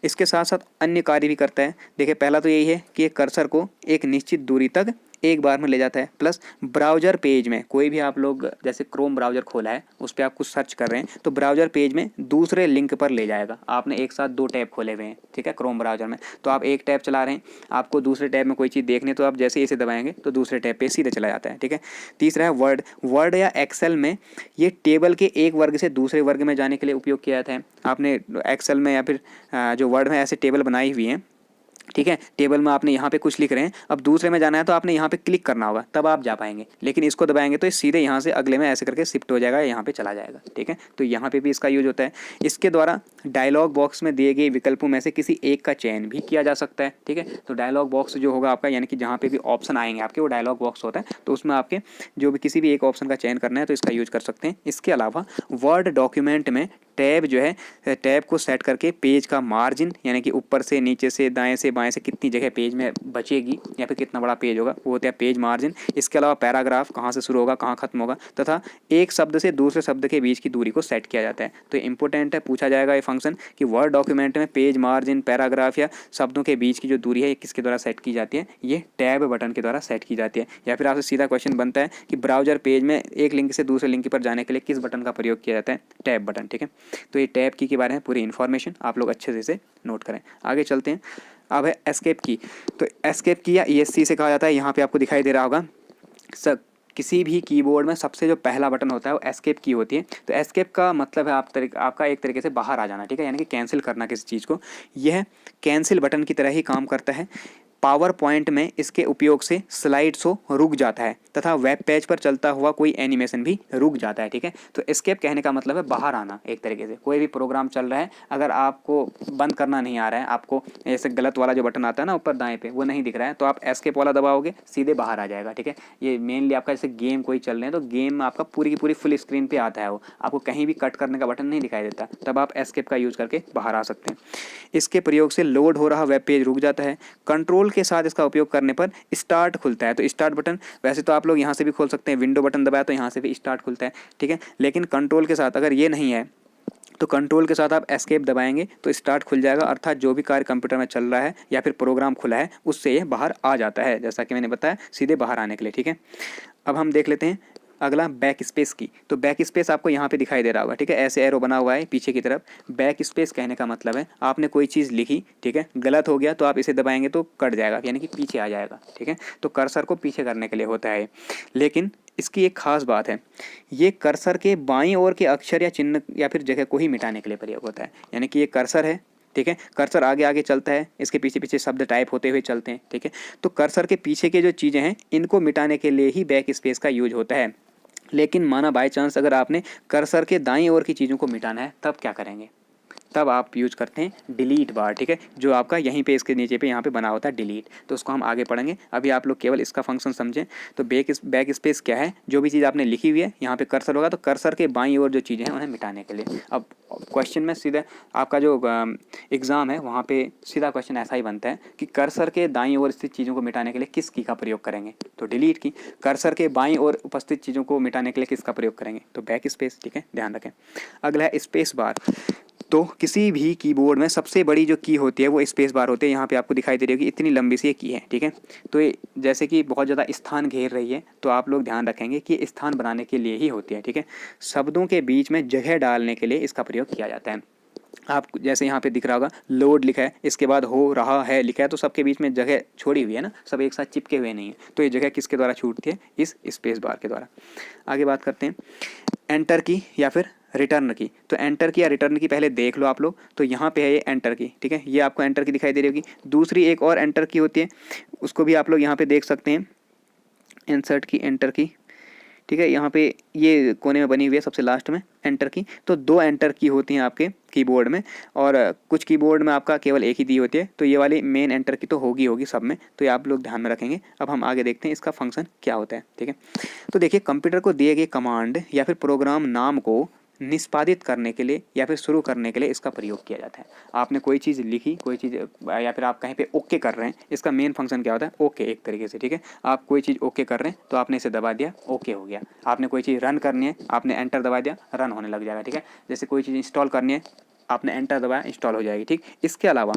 इसके साथ साथ अन्य कार्य भी करता है। देखिए पहला तो यही है कि ये कर्सर को एक निश्चित दूरी तक एक बार में ले जाता है, प्लस ब्राउजर पेज में कोई भी आप लोग जैसे क्रोम ब्राउजर खोला है उस पर आप कुछ सर्च कर रहे हैं तो ब्राउजर पेज में दूसरे लिंक पर ले जाएगा। आपने एक साथ 2 टैब खोले हुए हैं, ठीक है, क्रोम ब्राउजर में, तो आप एक टैब चला रहे हैं, आपको दूसरे टैब में कोई चीज़ देखनी है तो आप जैसे ही इसे दबाएंगे तो दूसरे टैब पे सीधे चला जाता है। ठीक है, तीसरा है वर्ड। वर्ड या एक्सेल में ये टेबल के एक वर्ग से दूसरे वर्ग में जाने के लिए उपयोग किया जाता है। आपने एक्सेल में या फिर जो वर्ड में ऐसे टेबल बनाई हुई हैं, ठीक है, टेबल में आपने यहाँ पे कुछ लिख रहे हैं, अब दूसरे में जाना है तो आपने यहाँ पे क्लिक करना होगा तब आप जा पाएंगे, लेकिन इसको दबाएंगे तो ये सीधे यहाँ से अगले में ऐसे करके शिफ्ट हो जाएगा, यहाँ पे चला जाएगा। ठीक है, तो यहाँ पे भी इसका यूज होता है। इसके द्वारा डायलॉग बॉक्स में दिए गए विकल्पों में से किसी एक का चयन भी किया जा सकता है। ठीक है, तो डायलॉग बॉक्स जो होगा आपका, यानी कि जहाँ पे भी ऑप्शन आएंगे आपके वो डायलॉग बॉक्स होता है, तो उसमें आपके जो भी किसी भी एक ऑप्शन का चयन करना है तो इसका यूज कर सकते हैं। इसके अलावा वर्ड डॉक्यूमेंट में टैब जो है, टैब को सेट करके पेज का मार्जिन, यानी कि ऊपर से नीचे से दाएं से बाएं से कितनी जगह पेज में बचेगी या फिर कितना बड़ा पेज होगा, वो होता है पेज मार्जिन। इसके अलावा पैराग्राफ कहाँ से शुरू होगा कहाँ खत्म होगा, तथा एक शब्द से दूसरे शब्द के बीच की दूरी को सेट किया जाता है। तो इंपॉर्टेंट है, पूछा जाएगा ये फंक्शन कि वर्ड डॉक्यूमेंट में पेज मार्जिन, पैराग्राफ या शब्दों के बीच की जो दूरी है ये किसके द्वारा सेट की जाती है, ये टैब बटन के द्वारा सेट की जाती है। या फिर आपसे सीधा क्वेश्चन बनता है कि ब्राउजर पेज में एक लिंक से दूसरे लिंक पर जाने के लिए किस बटन का प्रयोग किया जाता है, टैब बटन। ठीक है, तो ये टैब की के बारे में पूरी इन्फॉर्मेशन आप लोग अच्छे से इसे नोट करें। आगे चलते हैं। अब है एस्केप की, तो एस्केप की या ESC से कहा जाता है। यहाँ पे आपको दिखाई दे रहा होगा किसी भी कीबोर्ड में सबसे जो पहला बटन होता है वो एस्केप की होती है। तो एस्केप का मतलब है आपका एक तरीके से बाहर आ जाना। ठीक है, यानी कि कैंसिल करना किसी चीज़ को। यह कैंसिल बटन की तरह ही काम करता है। पावर पॉइंट में इसके उपयोग से स्लाइड शो रुक जाता है तथा वेब पेज पर चलता हुआ कोई एनिमेशन भी रुक जाता है। ठीक है, तो एस्केप कहने का मतलब है बाहर आना। एक तरीके से कोई भी प्रोग्राम चल रहा है, अगर आपको बंद करना नहीं आ रहा है, आपको ऐसे गलत वाला जो बटन आता है ना ऊपर दाएं पे वो नहीं दिख रहा है, तो आप एस्केप वाला दबाओगे सीधे बाहर आ जाएगा। ठीक है, ये मेनली आपका जैसे गेम कोई चल रहे हैं तो गेम में आपका पूरी की पूरी फुल स्क्रीन पे आता है, वो आपको कहीं भी कट करने का बटन नहीं दिखाई देता, तब आप एस्केप का यूज़ करके बाहर आ सकते हैं। इसके प्रयोग से लोड हो रहा वेब पेज रुक जाता है। कंट्रोल के साथ इसका उपयोग करने पर स्टार्ट खुलता है। तो स्टार्ट बटन वैसे तो आप लोग यहाँ से भी खोल सकते हैं, विंडो बटन दबाया तो यहाँ से भी स्टार्ट खुलता है। ठीक है, लेकिन कंट्रोल के साथ अगर ये नहीं है तो कंट्रोल के साथ आप एस्केप दबाएंगे तो स्टार्ट खुल जाएगा, अर्थात जो भी कार्य कंप्यूटर में चल रहा है या फिर प्रोग्राम खुला है उससे ये बाहर आ जाता है, जैसा कि मैंने बताया सीधे बाहर आने के लिए। ठीक है, अब हम देख लेते हैं अगला बैक स्पेस की। तो बैक स्पेस आपको यहाँ पे दिखाई दे रहा होगा। ठीक है, ऐसे एरो बना हुआ है पीछे की तरफ। बैक स्पेस कहने का मतलब है आपने कोई चीज़ लिखी, ठीक है, गलत हो गया तो आप इसे दबाएंगे तो कट जाएगा, यानी कि पीछे आ जाएगा। ठीक है, तो कर्सर को पीछे करने के लिए होता है। लेकिन इसकी एक खास बात है, ये कर्सर के बाईं ओर के अक्षर या चिन्ह या फिर जगह को ही मिटाने के लिए प्रयोग होता है। यानी कि ये कर्सर है, ठीक है, कर्सर आगे आगे चलता है, इसके पीछे पीछे शब्द टाइप होते हुए चलते हैं। ठीक है, तो कर्सर के पीछे के जो चीज़ें हैं इनको मिटाने के लिए ही बैक स्पेस का यूज होता है। लेकिन माना बाय चांस अगर आपने कर्सर के दाईं ओर की चीज़ों को मिटाना है तब क्या करेंगे, तब आप यूज करते हैं डिलीट बार। ठीक है, जो आपका यहीं पे इसके नीचे पे यहाँ पे बना होता है डिलीट, तो उसको हम आगे पढ़ेंगे। अभी आप लोग केवल इसका फंक्शन समझें। तो बैक स्पेस क्या है, जो भी चीज़ आपने लिखी हुई है यहाँ पे कर्सर होगा तो कर्सर के बाईं ओर जो चीज़ें हैं उन्हें मिटाने के लिए। अब क्वेश्चन में सीधा आपका जो एग्ज़ाम है वहाँ पे सीधा क्वेश्चन ऐसा ही बनता है कि कर्सर के दाईं ओर स्थित चीज़ों को मिटाने के लिए किस की का प्रयोग करेंगे, तो डिलीट की। कर्सर के बाईं ओर उपस्थित चीज़ों को मिटाने के लिए किसका प्रयोग करेंगे, तो बैक स्पेस। ठीक है, ध्यान रखें। अगला है स्पेस बार। तो किसी भी कीबोर्ड में सबसे बड़ी जो की होती है वो स्पेस बार होती है। यहाँ पे आपको दिखाई दे रही होगी इतनी लंबी सी ये की है, ठीक है। तो ये जैसे कि बहुत ज़्यादा स्थान घेर रही है तो आप लोग ध्यान रखेंगे कि ये स्थान बनाने के लिए ही होती है, ठीक है। शब्दों के बीच में जगह डालने के लिए इसका प्रयोग किया जाता है। आप जैसे यहाँ पे दिख रहा होगा लोड लिखा है, इसके बाद हो रहा है लिखा है, तो सबके बीच में जगह छोड़ी हुई है ना, सब एक साथ चिपके हुए नहीं है। तो ये जगह किसके द्वारा छूटती है? इस स्पेस बार के द्वारा। आगे बात करते हैं एंटर की या फिर रिटर्न की। तो एंटर की या रिटर्न की पहले देख लो आप लोग। तो यहाँ पे है ये एंटर की, ठीक है। ये आपको एंटर की दिखाई दे रही होगी। दूसरी एक और एंटर की होती है, उसको भी आप लोग यहाँ पे देख सकते हैं, इंसर्ट की, एंटर की, ठीक है। यहाँ पे ये कोने में बनी हुई है सबसे लास्ट में एंटर की। तो 2 एंटर की होती हैं आपके कीबोर्ड में, और कुछ कीबोर्ड में आपका केवल एक ही दी होती है। तो ये वाली मेन एंटर की तो होगी सब में, तो ये आप लोग ध्यान में रखेंगे। अब हम आगे देखते हैं इसका फंक्शन क्या होता है, ठीक है। तो देखिए कंप्यूटर को दिए गए कमांड या फिर प्रोग्राम नाम को निष्पादित करने के लिए या फिर शुरू करने के लिए इसका प्रयोग किया जाता है। आपने कोई चीज़ लिखी, कोई चीज़, या फिर आप कहीं पे ओके कर रहे हैं, इसका मेन फंक्शन क्या होता है? ओके, एक तरीके से, ठीक है। आप कोई चीज़ ओके कर रहे हैं तो आपने इसे दबा दिया, ओके हो गया। आपने कोई चीज़ रन करनी है, आपने एंटर दबा दिया, रन होने लग जाएगा, ठीक है। जैसे कोई चीज़ इंस्टॉल करनी है, आपने एंटर दबाया, इंस्टॉल हो जाएगी, ठीक। इसके अलावा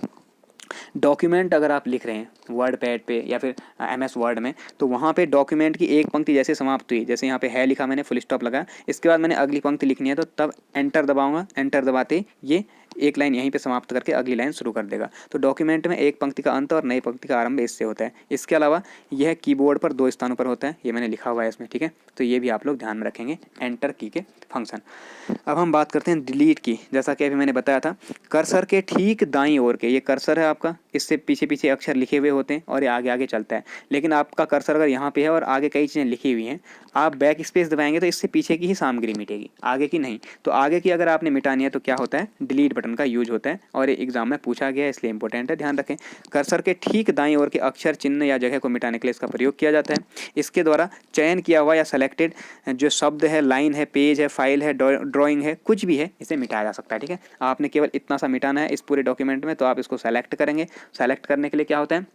डॉक्यूमेंट अगर आप लिख रहे हैं वर्ड पैड पे या फिर MS वर्ड में, तो वहाँ पे डॉक्यूमेंट की एक पंक्ति जैसे समाप्त हुई, जैसे यहाँ पे है लिखा, मैंने फुल स्टॉप लगाया, इसके बाद मैंने अगली पंक्ति लिखनी है तो तब एंटर दबाऊंगा, एंटर दबाते ये एक लाइन यहीं पे समाप्त करके अगली लाइन शुरू कर देगा। तो डॉक्यूमेंट में एक पंक्ति का अंत और नई पंक्ति का आरंभ इससे होता है। इसके अलावा यह कीबोर्ड पर 2 स्थानों पर होता है, ये मैंने लिखा हुआ है इसमें, ठीक है। तो ये भी आप लोग ध्यान में रखेंगे एंटर की के फंक्शन। अब हम बात करते हैं डिलीट की। जैसा कि अभी मैंने बताया था, कर्सर के ठीक दाईं ओर के, ये कर्सर है आपका, इससे पीछे पीछे अक्षर लिखे हुए होते हैं और ये आगे आगे चलता है। लेकिन आपका कर्सर अगर यहाँ पे है और आगे कई चीज़ें लिखी हुई हैं, आप बैक स्पेस दबाएंगे तो इससे पीछे की ही सामग्री मिटेगी, आगे की नहीं। तो आगे की अगर आपने मिटानी है तो क्या होता है? डिलीट बटन का यूज होता है, और ये एग्जाम में पूछा गया है इसलिए इंपॉर्टेंट है, ध्यान रखें। कर्सर के ठीक दाईं ओर के अक्षर, चिन्ह या जगह को मिटाने के लिए इसका प्रयोग किया जाता है। इसके द्वारा चयन किया हुआ या सेलेक्टेड जो शब्द है, लाइन है, पेज है, फाइल है, ड्राइंग है, कुछ भी है, इसे मिटाया जा सकता है, ठीक है। आपने केवल इतना सा मिटाना है इस पूरे डॉक्यूमेंट में, तो आप इसको सेलेक्ट करेंगे। सेलेक्ट करने के लिए क्या होता है,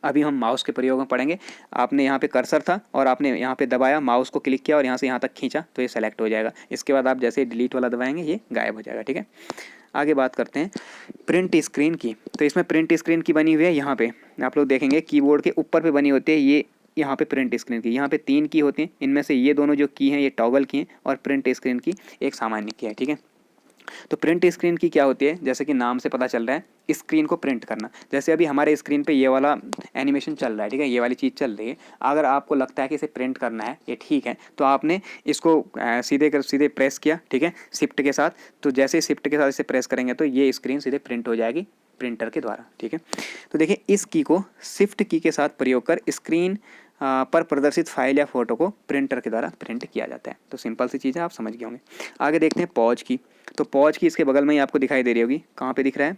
अभी हम माउस के प्रयोग में पढ़ेंगे। आपने यहाँ पे कर्सर था और आपने यहाँ पे दबाया, माउस को क्लिक किया और यहाँ से यहाँ तक खींचा तो ये सेलेक्ट हो जाएगा। इसके बाद आप जैसे डिलीट वाला दबाएंगे ये गायब हो जाएगा, ठीक है। आगे बात करते हैं प्रिंट स्क्रीन की। तो इसमें प्रिंट स्क्रीन की बनी हुई है, यहाँ पे आप लोग देखेंगे कीबोर्ड के ऊपर पे बनी होती है ये, यहाँ पे प्रिंट स्क्रीन की, यहाँ पे 3 की होती हैं। इनमें से ये दोनों जो की हैं ये टॉगल की हैं और प्रिंट स्क्रीन की एक सामान्य की है, ठीक है। तो प्रिंट स्क्रीन की क्या होती है, जैसे कि नाम से पता चल रहा है स्क्रीन को प्रिंट करना। जैसे अभी हमारे स्क्रीन पे ये वाला एनिमेशन चल रहा है, ठीक है, ये वाली चीज़ चल रही है। अगर आपको लगता है कि इसे प्रिंट करना है, ये ठीक है, तो आपने इसको सीधे प्रेस किया, ठीक है, शिफ्ट के साथ। तो जैसे शिफ्ट के साथ इसे प्रेस करेंगे तो ये स्क्रीन सीधे प्रिंट हो जाएगी प्रिंटर के द्वारा, ठीक है। तो देखिए इस की को शिफ्ट की के साथ प्रयोग कर स्क्रीन पर प्रदर्शित फाइल या फोटो को प्रिंटर के द्वारा प्रिंट किया जाता है। तो सिंपल सी चीज़ है, आप समझ गए होंगे। आगे देखते हैं पॉज की। तो पॉज की इसके बगल में ही आपको दिखाई दे रही होगी, कहाँ पे दिख रहा है?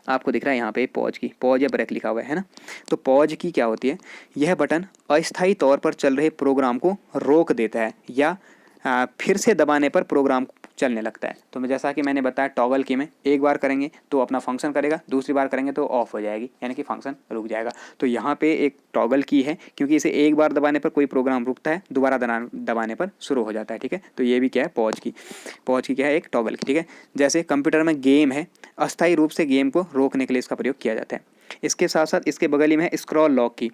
आपको दिख रहा है यहाँ पे पॉज की, पॉज या ब्रेक लिखा हुआ है ना। तो पॉज की क्या होती है? यह बटन अस्थायी तौर पर चल रहे प्रोग्राम को रोक देता है या फिर से दबाने पर प्रोग्राम चलने लगता है। तो जैसा कि मैंने बताया टॉगल की में एक बार करेंगे तो अपना फंक्शन करेगा, दूसरी बार करेंगे तो ऑफ हो जाएगी, यानी कि फंक्शन रुक जाएगा। तो यहाँ पे एक टॉगल की है, क्योंकि इसे एक बार दबाने पर कोई प्रोग्राम रुकता है, दोबारा दबाने पर शुरू हो जाता है, ठीक है। तो ये भी क्या है? पॉज की। पॉज की क्या है? एक टॉगल की, ठीक है। जैसे कंप्यूटर में गेम है, अस्थायी रूप से गेम को रोकने के लिए इसका प्रयोग किया जाता है। इसके साथ साथ इसके बगल ही में है स्क्रॉल लॉक की।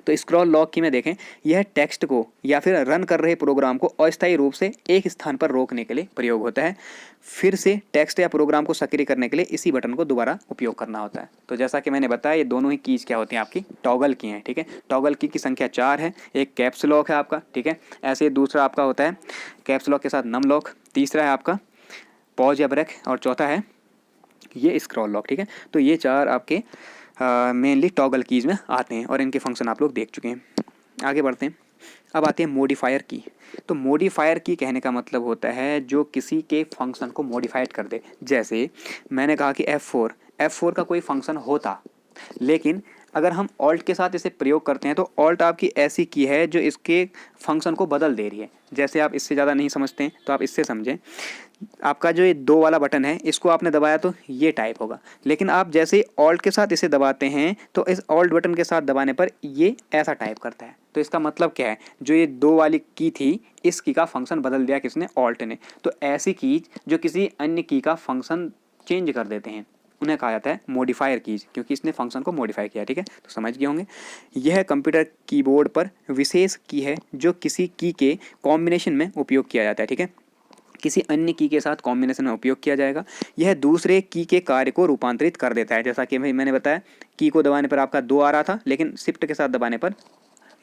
तो स्क्रॉल लॉक की में देखें, यह टेक्स्ट को या फिर रन कर रहे प्रोग्राम को अस्थायी रूप से एक स्थान पर रोकने के लिए प्रयोग होता है। फिर से टेक्स्ट या प्रोग्राम को सक्रिय करने के लिए इसी बटन को दोबारा उपयोग करना होता है। तो जैसा कि मैंने बताया, ये दोनों ही कीज क्या होती हैं? आपकी टॉगल की हैं, ठीक है। टॉगल की संख्या 4 है। एक कैप्स लॉक है आपका, ठीक है। ऐसे दूसरा आपका होता है कैप्स लॉक के साथ नम लॉक, तीसरा है आपका पॉज या ब्रेक, और चौथा है ये स्क्रॉल लॉक, ठीक है। तो ये 4 आपके मेनली टॉगल कीज़ में आते हैं और इनके फंक्शन आप लोग देख चुके हैं। आगे बढ़ते हैं। अब आते हैं मॉडिफायर की। तो मॉडिफायर की कहने का मतलब होता है जो किसी के फंक्शन को मॉडिफाइड कर दे। जैसे मैंने कहा कि F4 का कोई फंक्शन होता, लेकिन अगर हम ऑल्ट के साथ इसे प्रयोग करते हैं तो ऑल्ट आपकी ऐसी की है जो इसके फंक्शन को बदल दे रही है। जैसे आप इससे ज़्यादा नहीं समझते हैं तो आप इससे समझें। आपका जो ये 2 वाला बटन है इसको आपने दबाया तो ये टाइप होगा, लेकिन आप जैसे ही ऑल्ट के साथ इसे दबाते हैं तो इस ऑल्ट बटन के साथ दबाने पर ये ऐसा टाइप करता है। तो इसका मतलब क्या है, जो ये 2 वाली की थी इस की का फंक्शन बदल दिया किसने, ऑल्ट ने। तो ऐसी कीज जो किसी अन्य की का फंक्शन चेंज कर देते हैं उन्हें कहा जाता है मॉडिफायर कीज, क्योंकि इसने फंक्शन को मॉडिफाई किया। ठीक है, तो समझ गए होंगे। यह कंप्यूटर कीबोर्ड पर विशेष की है जो किसी की के कॉम्बिनेशन में उपयोग किया जाता है। ठीक है, किसी अन्य की के साथ कॉम्बिनेशन में उपयोग किया जाएगा। यह दूसरे की के कार्य को रूपांतरित कर देता है। जैसा कि भाई मैंने बताया, की को दबाने पर आपका 2 आ रहा था, लेकिन शिफ्ट के साथ दबाने पर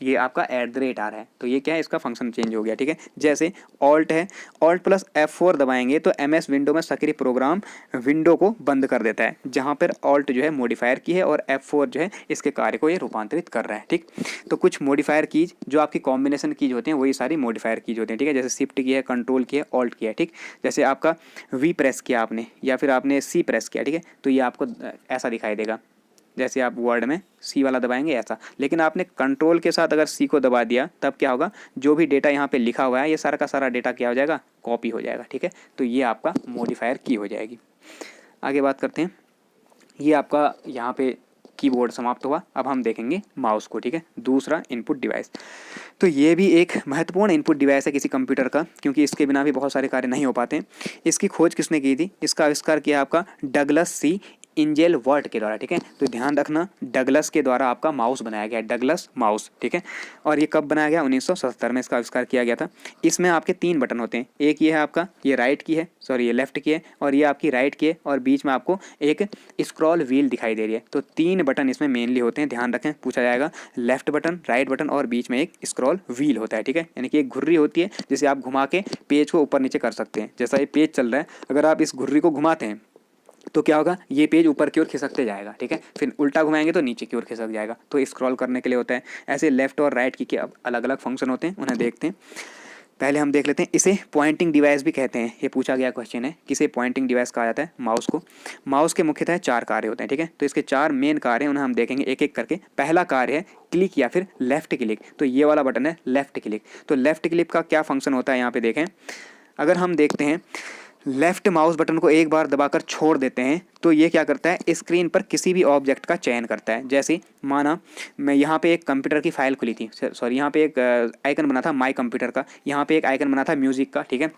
ये आपका @ आ रहा है। तो ये क्या है, इसका फंक्शन चेंज हो गया। ठीक है, जैसे ऑल्ट है, ऑल्ट प्लस F4 दबाएंगे तो MS विंडो में सक्रिय प्रोग्राम विंडो को बंद कर देता है, जहाँ पर ऑल्ट जो है मॉडिफायर की है और F4 जो है इसके कार्य को ये रूपांतरित कर रहा है। ठीक, तो कुछ मॉडिफायर कीज जो आपकी कॉम्बिनेशन कीज होते हैं वही सारी मॉडिफायर कीज होते हैं। ठीक है, जैसे शिफ्ट की है, कंट्रोल की है, ऑल्ट की है। ठीक, जैसे आपका V प्रेस किया आपने या फिर आपने C प्रेस किया, ठीक है, तो ये आपको ऐसा दिखाई देगा। जैसे आप वर्ड में C वाला दबाएंगे ऐसा, लेकिन आपने कंट्रोल के साथ अगर C को दबा दिया तब क्या होगा, जो भी डेटा यहाँ पे लिखा हुआ है ये सारा का सारा डेटा क्या हो जाएगा, कॉपी हो जाएगा। ठीक है, तो ये आपका मॉडिफायर की हो जाएगी। आगे बात करते हैं। ये आपका यहाँ पे कीबोर्ड समाप्त हुआ। अब हम देखेंगे माउस को। ठीक है, दूसरा इनपुट डिवाइस। तो ये भी एक महत्वपूर्ण इनपुट डिवाइस है किसी कंप्यूटर का, क्योंकि इसके बिना भी बहुत सारे कार्य नहीं हो पाते। इसकी खोज किसने की थी, इसका आविष्कार किया आपका डगलस सी इंजेलवर्ट के द्वारा। ठीक है, तो ध्यान रखना डगलस के द्वारा आपका माउस बनाया गया, डगलस माउस। ठीक है, और ये कब बनाया गया, 1977 में इसका आविष्कार किया गया था। इसमें आपके 3 बटन होते हैं, एक ये है आपका, ये राइट की है, सॉरी ये लेफ्ट की है, और ये आपकी राइट की है, और बीच में आपको एक स्क्रॉल व्हील दिखाई दे रही है। तो 3 बटन इसमें मेनली होते हैं, ध्यान रखें, पूछा जाएगा। लेफ्ट बटन, राइट बटन और बीच में एक स्क्रॉल व्हील होता है। ठीक है, यानी कि एक घुर्री होती है जिसे आप घुमा के पेज को ऊपर नीचे कर सकते हैं। जैसा ये पेज चल रहा है, अगर आप इस घुर्री को घुमाते हैं तो क्या होगा, ये पेज ऊपर की ओर खिसकते जाएगा। ठीक है, फिर उल्टा घुमाएंगे तो नीचे की ओर खिसक जाएगा। तो स्क्रॉल करने के लिए होता है। ऐसे लेफ्ट और राइट की के अलग अलग फंक्शन होते हैं, उन्हें देखते हैं। पहले हम देख लेते हैं, इसे पॉइंटिंग डिवाइस भी कहते हैं। ये पूछा गया क्वेश्चन है, किसे पॉइंटिंग डिवाइस कहा जाता है, माउस को। माउस के मुख्यतः 4 कार्य होते हैं। ठीक है, तो इसके 4 मेन कार्य हैं, उन्हें हम देखेंगे एक एक करके। पहला कार्य है क्लिक या फिर लेफ्ट क्लिक। तो ये वाला बटन है लेफ्ट क्लिक। तो लेफ्ट क्लिक का क्या फंक्शन होता है, यहाँ पे देखें। अगर हम देखते हैं, लेफ्ट माउस बटन को एक बार दबाकर छोड़ देते हैं तो ये क्या करता है, स्क्रीन पर किसी भी ऑब्जेक्ट का चयन करता है। जैसे माना मैं यहाँ पे एक कंप्यूटर की फाइल खुली थी, सॉरी यहाँ पे एक आइकन बना था माई कंप्यूटर का, यहाँ पे एक आइकन बना था म्यूजिक का। ठीक है,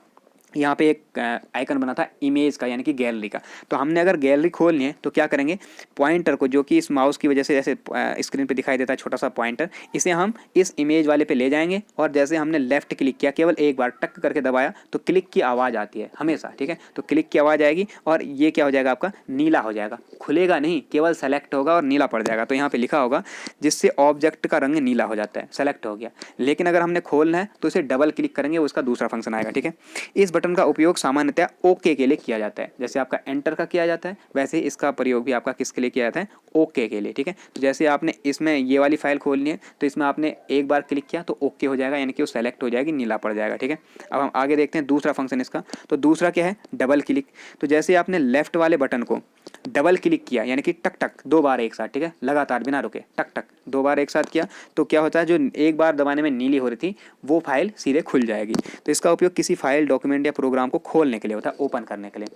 यहाँ पे एक आइकन बना था इमेज का यानी कि गैलरी का। तो हमने अगर गैलरी खोलनी है तो क्या करेंगे, पॉइंटर को, जो कि इस माउस की वजह से जैसे स्क्रीन पे दिखाई देता है छोटा सा पॉइंटर, इसे हम इस इमेज वाले पे ले जाएंगे और जैसे हमने लेफ्ट क्लिक किया, केवल एक बार टक करके दबाया तो क्लिक की आवाज़ आती है हमेशा। ठीक है, तो क्लिक की आवाज़ आएगी और ये क्या हो जाएगा, आपका नीला हो जाएगा, खुलेगा नहीं, केवल सेलेक्ट होगा और नीला पड़ जाएगा। तो यहाँ पर लिखा होगा जिससे ऑब्जेक्ट का रंग नीला हो जाता है, सेलेक्ट हो गया। लेकिन अगर हमने खोलना है तो इसे डबल क्लिक करेंगे, उसका दूसरा फंक्शन आएगा। ठीक है, इस बटन का उपयोग सामान्यतः ओके के लिए किया जाता है। जैसे आपका एंटर का किया जाता है, वैसे इसका प्रयोग भी आपका किसके लिए किया जाता है, ओके के लिए। ठीक है, तो जैसे आपने इसमें ये वाली फाइल खोलनी है तो इसमें आपने एक बार क्लिक किया तो ओके हो जाएगा, यानी कि वो सेलेक्ट हो जाएगी, नीला पड़ जाएगा। ठीक है, अब हम आगे देखते हैं दूसरा फंक्शन इसका। तो दूसरा क्या है, डबल क्लिक। तो जैसे आपने लेफ्ट वाले बटन को डबल क्लिक किया, यानी कि टक टक 2 बार एक साथ, ठीक है, लगातार बिना रुके टक टक 2 बार एक साथ किया, तो क्या होता है, जो एक बार दबाने में नीली हो रही थी वो फाइल सीधे खुल जाएगी। तो इसका उपयोग किसी फाइल, डॉक्यूमेंट या प्रोग्राम को खोलने के लिए होता है, ओपन करने के लिए।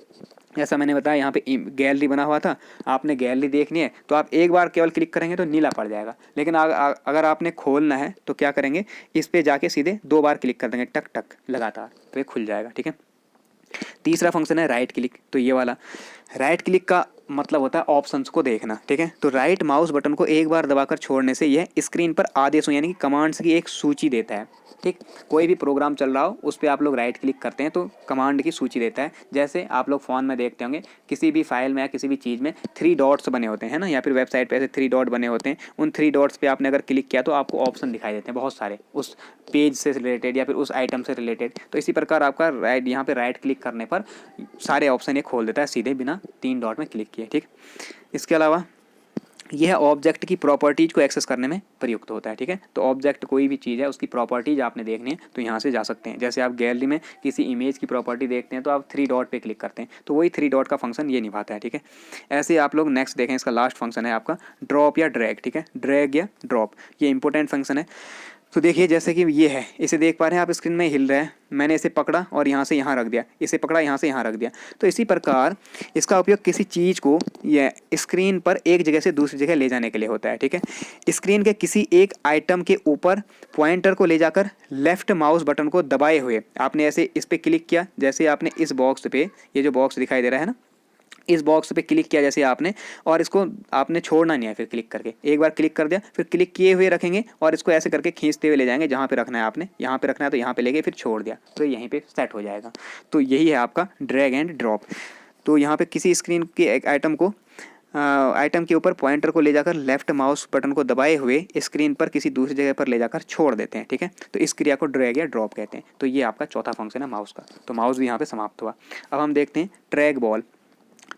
जैसा मैंने बताया, यहाँ पे गैलरी बना हुआ था, आपने गैलरी देखनी है तो आप एक बार केवल क्लिक करेंगे तो नीला पड़ जाएगा। लेकिन अगर आपने खोलना है तो क्या करेंगे, इस पर जाके सीधे 2 बार क्लिक कर देंगे टक टक लगातार, तो ये खुल जाएगा। ठीक है, तीसरा फंक्शन है राइट क्लिक। तो ये वाला राइट क्लिक का मतलब होता है ऑप्शंस को देखना। ठीक है, तो राइट माउस बटन को एक बार दबाकर छोड़ने से यह स्क्रीन पर आदेशों यानी कि कमांड्स की एक सूची देता है। ठीक, कोई भी प्रोग्राम चल रहा हो उस पर आप लोग राइट क्लिक करते हैं तो कमांड की सूची देता है। जैसे आप लोग फ़ोन में देखते होंगे, किसी भी फाइल में या किसी भी चीज़ में 3 डॉट्स बने होते हैं ना, या फिर वेबसाइट पे ऐसे 3 डॉट बने होते हैं। उन 3 डॉट्स पे आपने अगर क्लिक किया तो आपको ऑप्शन दिखाई देते हैं बहुत सारे, उस पेज से रिलेटेड या फिर उस आइटम से रिलेटेड। तो इसी प्रकार आपका राइट, यहाँ पे राइट क्लिक करने पर सारे ऑप्शन ये खोल देता है सीधे बिना 3 डॉट में क्लिक किए। ठीक, इसके अलावा यह ऑब्जेक्ट की प्रॉपर्टीज को एक्सेस करने में प्रयुक्त होता है। ठीक है, तो ऑब्जेक्ट कोई भी चीज़ है उसकी प्रॉपर्टीज आपने देखनी है तो यहाँ से जा सकते हैं। जैसे आप गैलरी में किसी इमेज की प्रॉपर्टी देखते हैं तो आप 3 डॉट पे क्लिक करते हैं, तो वही 3 डॉट का फंक्शन ये निभाता है। ठीक है, ऐसे आप लोग नेक्स्ट देखें, इसका लास्ट फंक्शन है आपका ड्रॉप या ड्रैग। ठीक है, ड्रैग या ड्रॉप ये इंपॉर्टेंट फंक्शन है। तो देखिए जैसे कि ये है, इसे देख पा रहे हैं आप, स्क्रीन में हिल रहा है, मैंने इसे पकड़ा और यहाँ से यहाँ रख दिया, इसे पकड़ा यहाँ से यहाँ रख दिया। तो इसी प्रकार इसका उपयोग किसी चीज़ को या स्क्रीन पर एक जगह से दूसरी जगह ले जाने के लिए होता है। ठीक है, स्क्रीन के किसी एक आइटम के ऊपर पॉइंटर को ले जाकर लेफ्ट माउस बटन को दबाए हुए आपने ऐसे इस पर क्लिक किया, जैसे आपने इस बॉक्स पे, ये जो बॉक्स दिखाई दे रहा है ना, इस बॉक्स पे क्लिक किया जैसे आपने, और इसको आपने छोड़ना नहीं है। फिर क्लिक करके एक बार क्लिक कर दिया, फिर क्लिक किए हुए रखेंगे और इसको ऐसे करके खींचते हुए ले जाएंगे जहाँ पे रखना है आपने, यहाँ पे रखना है तो यहाँ पे लेके फिर छोड़ दिया तो यहीं पे सेट हो जाएगा। तो यही है आपका ड्रैग एंड ड्रॉप। तो यहाँ पे किसी स्क्रीन के एक आइटम को आइटम के ऊपर पॉइंटर को ले जाकर लेफ्ट माउस बटन को दबाए हुए स्क्रीन पर किसी दूसरी जगह पर ले जाकर छोड़ देते हैं। ठीक है, तो इस क्रिया को ड्रैग या ड्रॉप कहते हैं। तो ये आपका चौथा फंक्शन है माउस का। तो माउस भी यहाँ पे समाप्त हुआ। अब हम देखते हैं ट्रैक बॉल।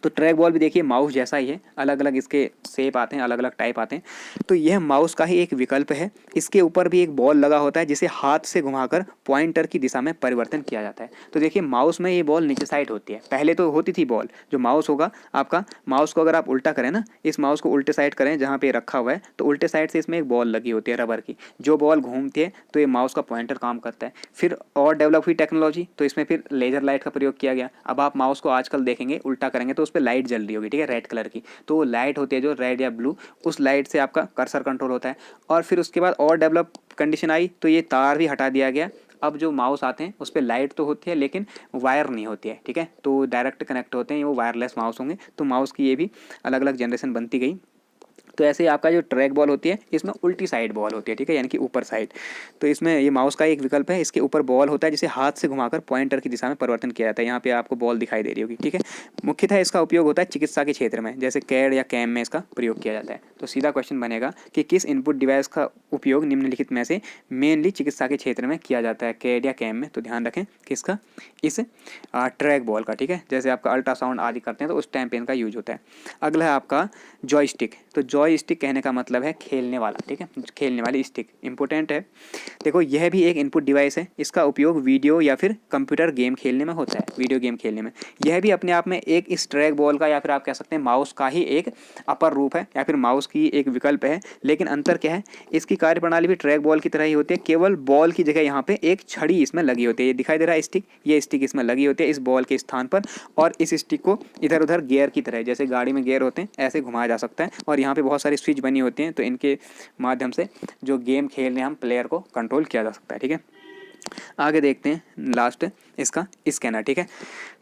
तो ट्रैक बॉल भी देखिए माउस जैसा ही है, अलग अलग इसके शेप आते हैं, अलग अलग टाइप आते हैं। तो यह माउस का ही एक विकल्प है। इसके ऊपर भी एक बॉल लगा होता है जिसे हाथ से घुमाकर पॉइंटर की दिशा में परिवर्तन किया जाता है। तो देखिए माउस में ये बॉल नीचे साइड होती है, पहले तो होती थी बॉल। जो माउस होगा आपका, माउस को अगर आप उल्टा करें ना, इस माउस को उल्टे साइड करें जहाँ पे रखा हुआ है, तो उल्टे साइड से इसमें एक बॉल लगी होती है रबर की। जो बॉल घूमती है तो ये माउस का पॉइंटर काम करता है। फिर और डेवलप हुई टेक्नोलॉजी, तो इसमें फिर लेजर लाइट का प्रयोग किया गया। अब आप माउस को आजकल देखेंगे उल्टा करेंगे तो उस पर लाइट जल रही होगी। ठीक है, रेड कलर की, तो वो लाइट होती है जो रेड या ब्लू, उस लाइट से आपका कर्सर कंट्रोल होता है। और फिर उसके बाद और डेवलप कंडीशन आई तो ये तार भी हटा दिया गया। अब जो माउस आते हैं उस पर लाइट तो होती है लेकिन वायर नहीं होती है। ठीक है, तो डायरेक्ट कनेक्ट होते हैं, वो वायरलेस माउस होंगे। तो माउस की ये भी अलग अलग जनरेशन बनती गई। तो ऐसे ही आपका जो ट्रैक बॉल होती है इसमें उल्टी साइड बॉल होती है। ठीक है, यानी कि ऊपर साइड। तो इसमें ये माउस का एक विकल्प है, इसके ऊपर बॉल होता है जिसे हाथ से घुमाकर पॉइंटर की दिशा में परिवर्तन किया जाता है। यहाँ पे आपको बॉल दिखाई दे रही होगी। ठीक है, मुख्यतः इसका उपयोग होता है चिकित्सा के क्षेत्र में, जैसे कैड या कैम में इसका प्रयोग किया जाता है। तो सीधा क्वेश्चन बनेगा कि किस इनपुट डिवाइस का उपयोग निम्नलिखित में से मेनली चिकित्सा के क्षेत्र में किया जाता है, कैड या कैम में। तो ध्यान रखें किसका, इस ट्रैक बॉल का। ठीक है, जैसे आपका अल्ट्रासाउंड आदि करते हैं तो उस टाइम पे इनका यूज होता है। अगला है आपका जॉयस्टिक। तो जॉयस्टिक कहने का मतलब है खेलने वाला। ठीक है, खेलने वाली स्टिक इंपॉर्टेंट है। देखो यह भी एक इनपुट डिवाइस है, इसका उपयोग वीडियो या फिर कंप्यूटर गेम खेलने में होता है, वीडियो गेम खेलने में। यह भी अपने आप में एक इस ट्रैक बॉल का या फिर आप कह सकते हैं माउस का ही एक अपर रूप है या फिर माउस की एक विकल्प है। लेकिन अंतर क्या है, इसकी कार्यप्रणाली भी ट्रैक बॉल की तरह ही होती है, केवल बॉल की जगह यहाँ पे एक छड़ी इसमें लगी होती है। ये दिखाई दे रहा है स्टिक, ये स्टिक इसमें लगी होती है इस बॉल के स्थान पर, और इस स्टिक को इधर उधर गियर की तरह, जैसे गाड़ी में गियर होते हैं ऐसे घुमाया जा सकता है। और यहाँ पे बहुत सारी स्विच बनी होती हैं, तो इनके माध्यम से जो गेम खेलने हम प्लेयर को कंट्रोल किया जा सकता है। ठीक है, आगे देखते हैं लास्ट इसका स्कैनर। ठीक है,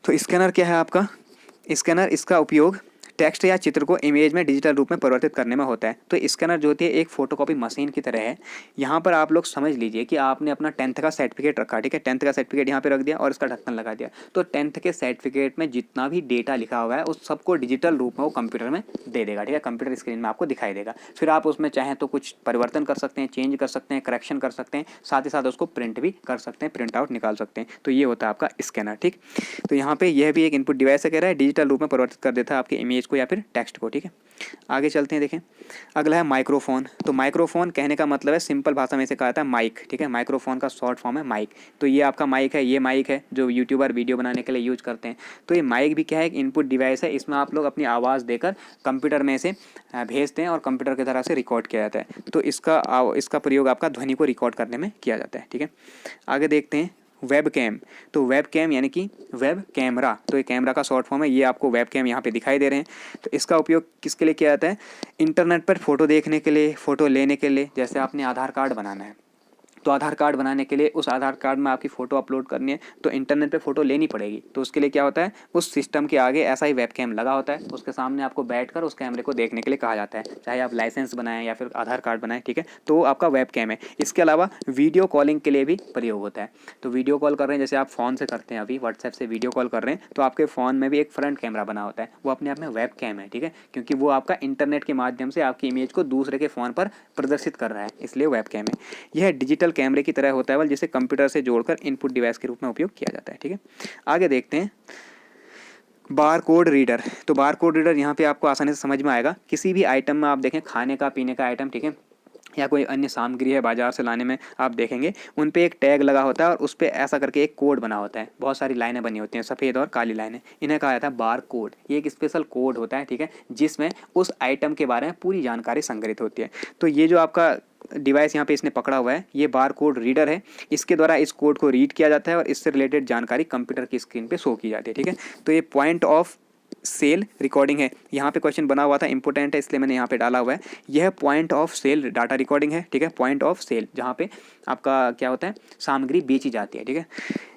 तो स्कैनर क्या है आपका, स्कैनर इसका उपयोग टेक्स्ट या चित्र को इमेज में डिजिटल रूप में परिवर्तित करने में होता है। तो स्कैनर जो होती है एक फोटोकॉपी मशीन की तरह है। यहाँ पर आप लोग समझ लीजिए कि आपने अपना 10th का सर्टिफिकेट रखा। ठीक है, 10th का सर्टिफिकेट यहाँ पे रख दिया और इसका ढक्कन लगा दिया। तो 10th के सर्टिफिकेट में जितना भी डेटा लिखा हुआ है उस सबको डिजिटल रूप में वो कंप्यूटर में दे देगा। ठीक है, कंप्यूटर स्क्रीन में आपको दिखाई देगा। फिर आप उसमें चाहें तो कुछ परिवर्तन कर सकते हैं, चेंज कर सकते हैं, करेक्शन कर सकते हैं, साथ ही साथ उसको प्रिंट भी कर सकते हैं, प्रिंट आउट निकाल सकते हैं। तो ये होता है आपका स्कैनर। ठीक, तो यहाँ पे यह भी एक इनपुट डिवाइस है, कह रहा है डिजिटल रूप में परिवर्तित कर देता है आपके इमेज को या फिर टेक्स्ट को। ठीक है, आगे चलते हैं। देखें अगला है माइक्रोफोन। तो माइक्रोफोन कहने का मतलब है, सिंपल भाषा में से कहा जाता है माइक। ठीक है, माइक्रोफोन का शॉर्ट फॉर्म है माइक। तो ये आपका माइक है, ये माइक है जो यूट्यूबर वीडियो बनाने के लिए यूज करते हैं। तो ये माइक भी क्या है, एक इनपुट डिवाइस है। इसमें आप लोग अपनी आवाज़ देकर कंप्यूटर में से भेजते हैं और कंप्यूटर की तरह से रिकॉर्ड किया जाता है। तो इसका प्रयोग आपका ध्वनि को रिकॉर्ड करने में किया जाता है। ठीक है, आगे देखते हैं वेब कैम। तो वेब कैम यानी कि वेब कैमरा, तो ये कैमरा का शॉर्ट फॉर्म है। ये आपको वेब कैम यहाँ पे दिखाई दे रहे हैं। तो इसका उपयोग किसके लिए किया जाता है, इंटरनेट पर फोटो देखने के लिए, फ़ोटो लेने के लिए। जैसे आपने आधार कार्ड बनाना है तो आधार कार्ड बनाने के लिए उस आधार कार्ड में आपकी फ़ोटो अपलोड करनी है तो इंटरनेट पे फ़ोटो लेनी पड़ेगी। तो उसके लिए क्या होता है, उस सिस्टम के आगे ऐसा ही वेब कैम लगा होता है, उसके सामने आपको बैठकर उस कैमरे को देखने के लिए कहा जाता है। चाहे आप लाइसेंस बनाएं या फिर आधार कार्ड बनाएं। ठीक है, तो आपका वेब कैम है। इसके अलावा वीडियो कॉलिंग के लिए भी प्रयोग होता है। तो वीडियो कॉल कर रहे हैं, जैसे आप फ़ोन से करते हैं, अभी व्हाट्सएप से वीडियो कॉल कर रहे हैं, तो आपके फ़ोन में भी एक फ्रंट कैमरा बना होता है, वो अपने आप में वेब कैम है। ठीक है, क्योंकि वो आपका इंटरनेट के माध्यम से आपकी इमेज को दूसरे के फ़ोन पर प्रदर्शित कर रहा है, इसलिए वेब कैम है। यह डिजिटल कैमरे की तरह होता है जिसे कंप्यूटर से जोड़कर इनपुट डिवाइस के रूप में उपयोग किया जाता है। ठीक है, आगे देखते हैं बार कोड रीडर। तो बार कोड रीडर यहाँ पे आपको आसानी से समझ में आएगा। किसी भी आइटम में आप देखें, खाने का पीने का आइटम, ठीक है, या कोई अन्य सामग्री है बाजार से लाने में, आप देखेंगे उन पे एक टैग लगा होता है और उस पे ऐसा करके एक कोड बना होता है। बहुत सारी लाइनें बनी होती हैं, सफ़ेद और काली लाइनें, इन्हें कहा जाता है बार कोड। ये एक स्पेशल कोड होता है, ठीक है, जिसमें उस आइटम के बारे में पूरी जानकारी संग्रहित होती है। तो ये जो आपका डिवाइस यहाँ पे इसने पकड़ा हुआ है, ये बार कोड रीडर है। इसके द्वारा इस कोड को रीड किया जाता है और इससे रिलेटेड जानकारी कंप्यूटर की स्क्रीन पे शो की जाती है, ठीक है। तो ये पॉइंट ऑफ सेल रिकॉर्डिंग है। यहाँ पे क्वेश्चन बना हुआ था, इंपॉर्टेंट है इसलिए मैंने यहाँ पे डाला हुआ है। यह point of sale data recording है, ठीक है, पॉइंट ऑफ सेल, जहाँ पे आपका क्या होता है, सामग्री बेची जाती है, ठीक है।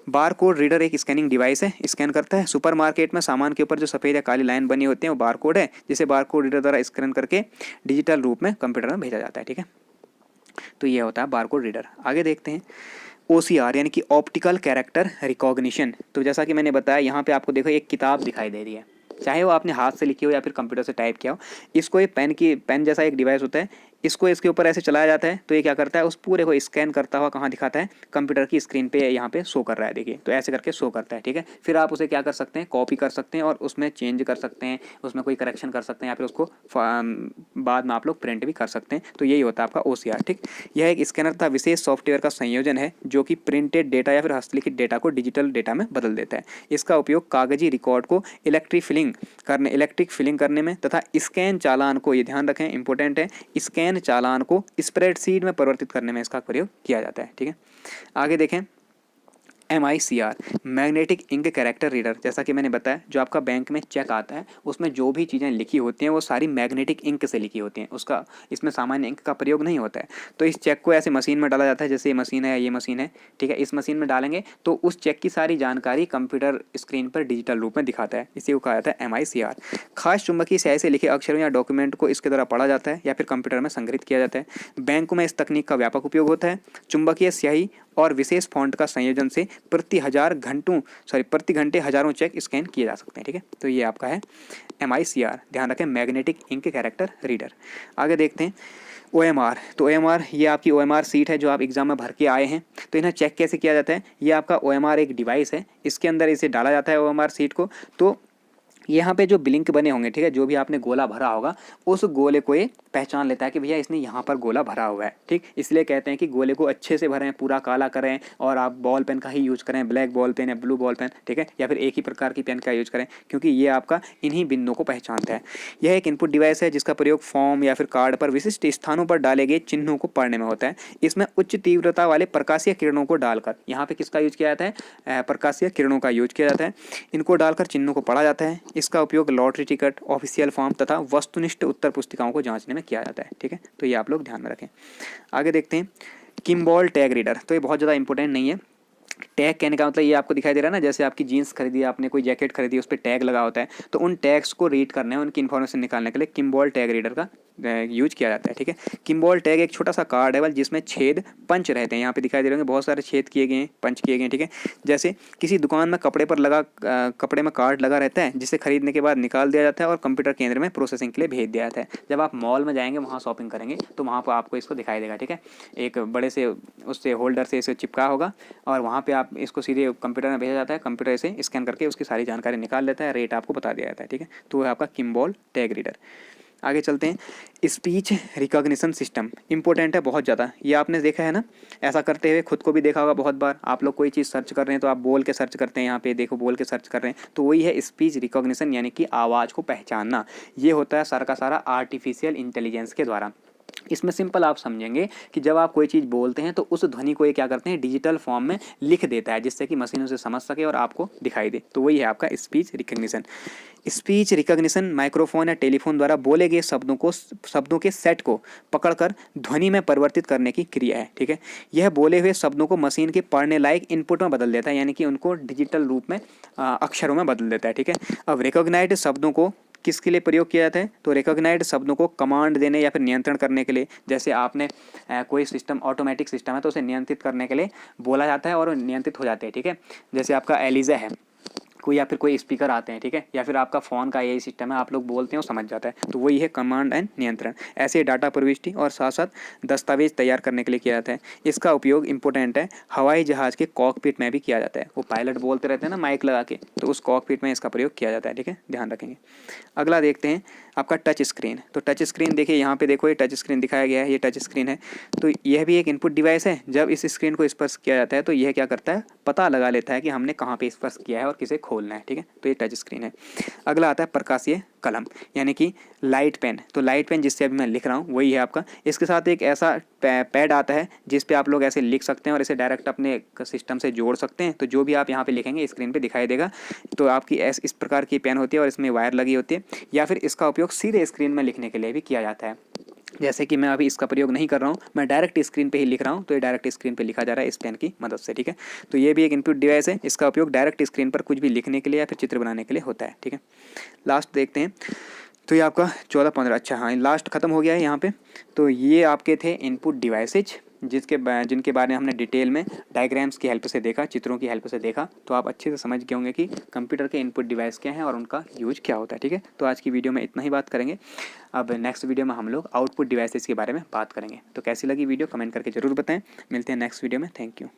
बार कोड रीडर एक स्कैनिंग डिवाइस है, स्कैन करता है। सुपरमार्केट में सामान के ऊपर जो सफ़ेद या काली लाइन बनी होती है वो बार कोड है, जिसे बार कोड रीडर द्वारा स्कैन करके डिजिटल रूप में कंप्यूटर में भेजा जाता है, ठीक है। तो ये होता है बार कोड रीडर। आगे देखते हैं OCR यानी कि ऑप्टिकल कैरेक्टर रिकॉग्निशन। तो जैसा कि मैंने बताया, यहाँ पे आपको देखो एक किताब दिखाई दे रही है, चाहे वो आपने हाथ से लिखी हो या फिर कंप्यूटर से टाइप किया हो। इसको एक पेन जैसा एक डिवाइस होता है, इसको इसके ऊपर ऐसे चलाया जाता है। तो ये क्या करता है, उस पूरे को स्कैन करता हुआ कहाँ दिखाता है, कंप्यूटर की स्क्रीन पे यहाँ पे शो कर रहा है, देखिए। तो ऐसे करके शो करता है, ठीक है। फिर आप उसे क्या कर सकते हैं, कॉपी कर सकते हैं और उसमें चेंज कर सकते हैं, उसमें कोई करेक्शन कर सकते हैं, या फिर उसको बाद में आप लोग प्रिंट भी कर सकते हैं। तो यही होता है आपका OCR, ठीक। यह एक स्कैनर तथा विशेष सॉफ्टवेयर का संयोजन है जो कि प्रिंटेड डेटा या फिर हस्तलिखित डेटा को डिजिटल डेटा में बदल देता है। इसका उपयोग कागजी रिकॉर्ड को इलेक्ट्रिक फिलिंग करने में तथा स्कैन चालान को, ये ध्यान रखें इंपॉर्टेंट है, स्कैन चालान को स्प्रेडशीट में परिवर्तित करने में इसका प्रयोग किया जाता है, ठीक है। आगे देखें MICR magnetic ink character reader. जैसा कि मैंने बताया, जो आपका बैंक में चेक आता है उसमें जो भी चीज़ें लिखी होती हैं वो सारी मैग्नेटिक इंक से लिखी होती हैं, उसका इसमें सामान्य इंक का प्रयोग नहीं होता है। तो इस चेक को ऐसे मशीन में डाला जाता है, जैसे ये मशीन है, ये मशीन है, ठीक है। इस मशीन में डालेंगे तो उस चेक की सारी जानकारी कंप्यूटर स्क्रीन पर डिजिटल रूप में दिखाता है। इसी को कहा जाता है MICR। खास चुंबकीय स्याही से लिखे अक्षरों या डॉक्यूमेंट को इसके द्वारा पढ़ा जाता है या फिर कंप्यूटर में संग्रहित किया जाता है। बैंकों में इस तकनीक का व्यापक उपयोग होता है। चुंबकीय स्याही और विशेष फॉन्ट का संयोजन से प्रति घंटे हजारों चेक स्कैन किए जा सकते हैं, ठीक है। तो ये आपका है MICR, ध्यान रखें, मैग्नेटिक इंक कैरेक्टर रीडर। आगे देखते हैं OMR। तो OMR ये आपकी OMR सीट है जो आप एग्जाम में भर के आए हैं। तो इन्हें चेक कैसे किया जाता है, ये आपका OMR एक डिवाइस है, इसके अंदर इसे डाला जाता है OMR सीट को। तो यहाँ पे जो ब्लिंक बने होंगे, ठीक है, जो भी आपने गोला भरा होगा उस गोले को ये पहचान लेता है कि भैया इसने यहाँ पर गोला भरा हुआ है, ठीक। इसलिए कहते हैं कि गोले को अच्छे से भरें, पूरा काला करें और आप बॉल पेन का ही यूज करें, ब्लैक बॉल पेन या ब्लू बॉल पेन, ठीक है, या फिर एक ही प्रकार की पेन का यूज करें, क्योंकि ये आपका इन्हीं बिंदुओं को पहचानता है। यह एक इनपुट डिवाइस है जिसका प्रयोग फॉर्म या फिर कार्ड पर विशिष्ट स्थानों पर डाले गए चिन्हों को पढ़ने में होता है। इसमें उच्च तीव्रता वाले प्रकाशीय किरणों को डालकर, यहाँ पे किसका यूज किया जाता है, प्रकाशीय किरणों का यूज किया जाता है। इनको डालकर चिन्हों को पढ़ा जाता है। इसका उपयोग लॉटरी टिकट, ऑफिशियल फॉर्म तथा वस्तुनिष्ठ उत्तर पुस्तिकाओं को जांचने में किया जाता है, ठीक है। तो ये आप लोग ध्यान में रखें। आगे देखते हैं किम्बॉल टैग रीडर। तो ये बहुत ज़्यादा इंपॉर्टेंट नहीं है। टैग कहने का मतलब ये आपको दिखाई दे रहा है ना, जैसे आपकी जीन्स खरीदी, आपने कोई जैकेट खरीदी, उस पर टैग लगा होता है, तो उन टैग्स को रीड करने, उनकी इन्फॉर्मेशन निकालने के लिए किम्बॉल टैग रीडर का यूज किया जाता है, ठीक है। किम्बॉल टैग एक छोटा सा कार्ड है जिसमें छेद पंच रहते हैं, यहाँ पे दिखाई दे रहे होंगे बहुत सारे छेद किए गए हैं, पंच किए गए हैं, ठीक है। जैसे किसी दुकान में कपड़े में कार्ड लगा रहता है, जिसे खरीदने के बाद निकाल दिया जाता है और कंप्यूटर केंद्र में प्रोसेसिंग के लिए भेज दिया जाता है। जब आप मॉल में जाएंगे, वहाँ शॉपिंग करेंगे, तो वहाँ पर आपको इसको दिखाई देगा, ठीक है। एक बड़े से उससे होल्डर से इसे चिपका होगा और वहाँ पे आप इसको सीधे कंप्यूटर में भेजा जाता है, कंप्यूटर से स्कैन करके उसकी सारी जानकारी निकाल लेता है, रेट आपको बता दिया जाता है, ठीक है। तो वो है आपका किम्बॉल टैग रीडर। आगे चलते हैं स्पीच रिकॉग्निशन सिस्टम। इंपॉर्टेंट है बहुत ज़्यादा, ये आपने देखा है ना, ऐसा करते हुए खुद को भी देखा होगा बहुत बार। आप लोग कोई चीज़ सर्च कर रहे हैं तो आप बोल के सर्च करते हैं, यहाँ पे देखो बोल के सर्च कर रहे हैं, तो वही है स्पीच रिकॉग्निशन, यानी कि आवाज़ को पहचानना। ये होता है सारा का सारा आर्टिफिशियल इंटेलिजेंस के द्वारा। इसमें सिंपल आप समझेंगे कि जब आप कोई चीज़ बोलते हैं तो उस ध्वनि को ये क्या करते हैं, डिजिटल फॉर्म में लिख देता है, जिससे कि मशीन उसे समझ सके और आपको दिखाई दे। तो वही है आपका speech recognition. Speech recognition microphone या टेलीफोन द्वारा बोले गए शब्दों के सेट को पकड़कर ध्वनि में परिवर्तित करने की क्रिया है, ठीक है। यह बोले हुए शब्दों को मशीन के पढ़ने लायक इनपुट में बदल देता है, यानी कि उनको डिजिटल रूप में अक्षरों में बदल देता है, ठीक है। अब रिकॉग्नाइज्ड शब्दों को किसके लिए प्रयोग किया जाता है, तो रिकॉग्नाइज्ड शब्दों को कमांड देने या फिर नियंत्रण करने के लिए। जैसे आपने कोई सिस्टम ऑटोमेटिक सिस्टम है तो उसे नियंत्रित करने के लिए बोला जाता है और नियंत्रित हो जाते हैं, ठीक है। जैसे आपका एलिजा है, कोई या फिर कोई स्पीकर आते हैं, ठीक है, या फिर आपका फ़ोन का यही सिस्टम है, आप लोग बोलते हैं वो समझ जाता है। तो वही है कमांड एंड नियंत्रण। ऐसे डाटा प्रविष्टि और साथ साथ दस्तावेज तैयार करने के लिए किया जाता है। इसका उपयोग इंपॉर्टेंट है, हवाई जहाज़ के कॉकपिट में भी किया जाता है। वो पायलट बोलते रहते हैं ना माइक लगा के, तो उस कॉकपिट में इसका प्रयोग किया जाता है, ठीक है, ध्यान रखेंगे। अगला देखते हैं आपका टच स्क्रीन। तो टच स्क्रीन देखिए यहाँ पे देखो, ये टच स्क्रीन दिखाया गया है, ये टच स्क्रीन है। तो यह भी एक इनपुट डिवाइस है। जब इस स्क्रीन को स्पर्श किया जाता है तो यह क्या करता है, पता लगा लेता है कि हमने कहाँ पे स्पर्श किया है और किसे खोलना है, ठीक है। तो ये टच स्क्रीन है। अगला आता है प्रकाशीय कलम, यानी कि लाइट पेन। तो लाइट पेन जिससे अभी मैं लिख रहा हूँ वही है आपका। इसके साथ एक ऐसा पैड आता है जिस पे आप लोग ऐसे लिख सकते हैं और इसे डायरेक्ट अपने सिस्टम से जोड़ सकते हैं। तो जो भी आप यहाँ पे लिखेंगे स्क्रीन पे दिखाई देगा। तो आपकी इस प्रकार की पेन होती है और इसमें वायर लगी होती है, या फिर इसका उपयोग सीधे स्क्रीन में लिखने के लिए भी किया जाता है। जैसे कि मैं अभी इसका प्रयोग नहीं कर रहा हूँ, मैं डायरेक्ट स्क्रीन पे ही लिख रहा हूँ, तो ये डायरेक्ट स्क्रीन पे लिखा जा रहा है इस पेन की मदद से, ठीक है। तो ये भी एक इनपुट डिवाइस है। इसका उपयोग डायरेक्ट स्क्रीन पर कुछ भी लिखने के लिए या फिर चित्र बनाने के लिए होता है, ठीक है। लास्ट देखते हैं। तो ये आपका 14-15, अच्छा हाँ, लास्ट खत्म हो गया है यहाँ पे। तो ये आपके थे इनपुट डिवाइसेज, जिनके बारे में हमने डिटेल में डायग्राम्स की हेल्प से देखा, चित्रों की हेल्प से देखा। तो आप अच्छे से समझ गए होंगे कि कंप्यूटर के इनपुट डिवाइस क्या हैं और उनका यूज क्या होता है, ठीक है। तो आज की वीडियो में इतना ही बात करेंगे। अब नेक्स्ट वीडियो में हम लोग आउटपुट डिवाइसेज के बारे में बात करेंगे। तो कैसी लगी वीडियो कमेंट करके ज़रूर बताएं। मिलते हैं नेक्स्ट वीडियो में। Thank you.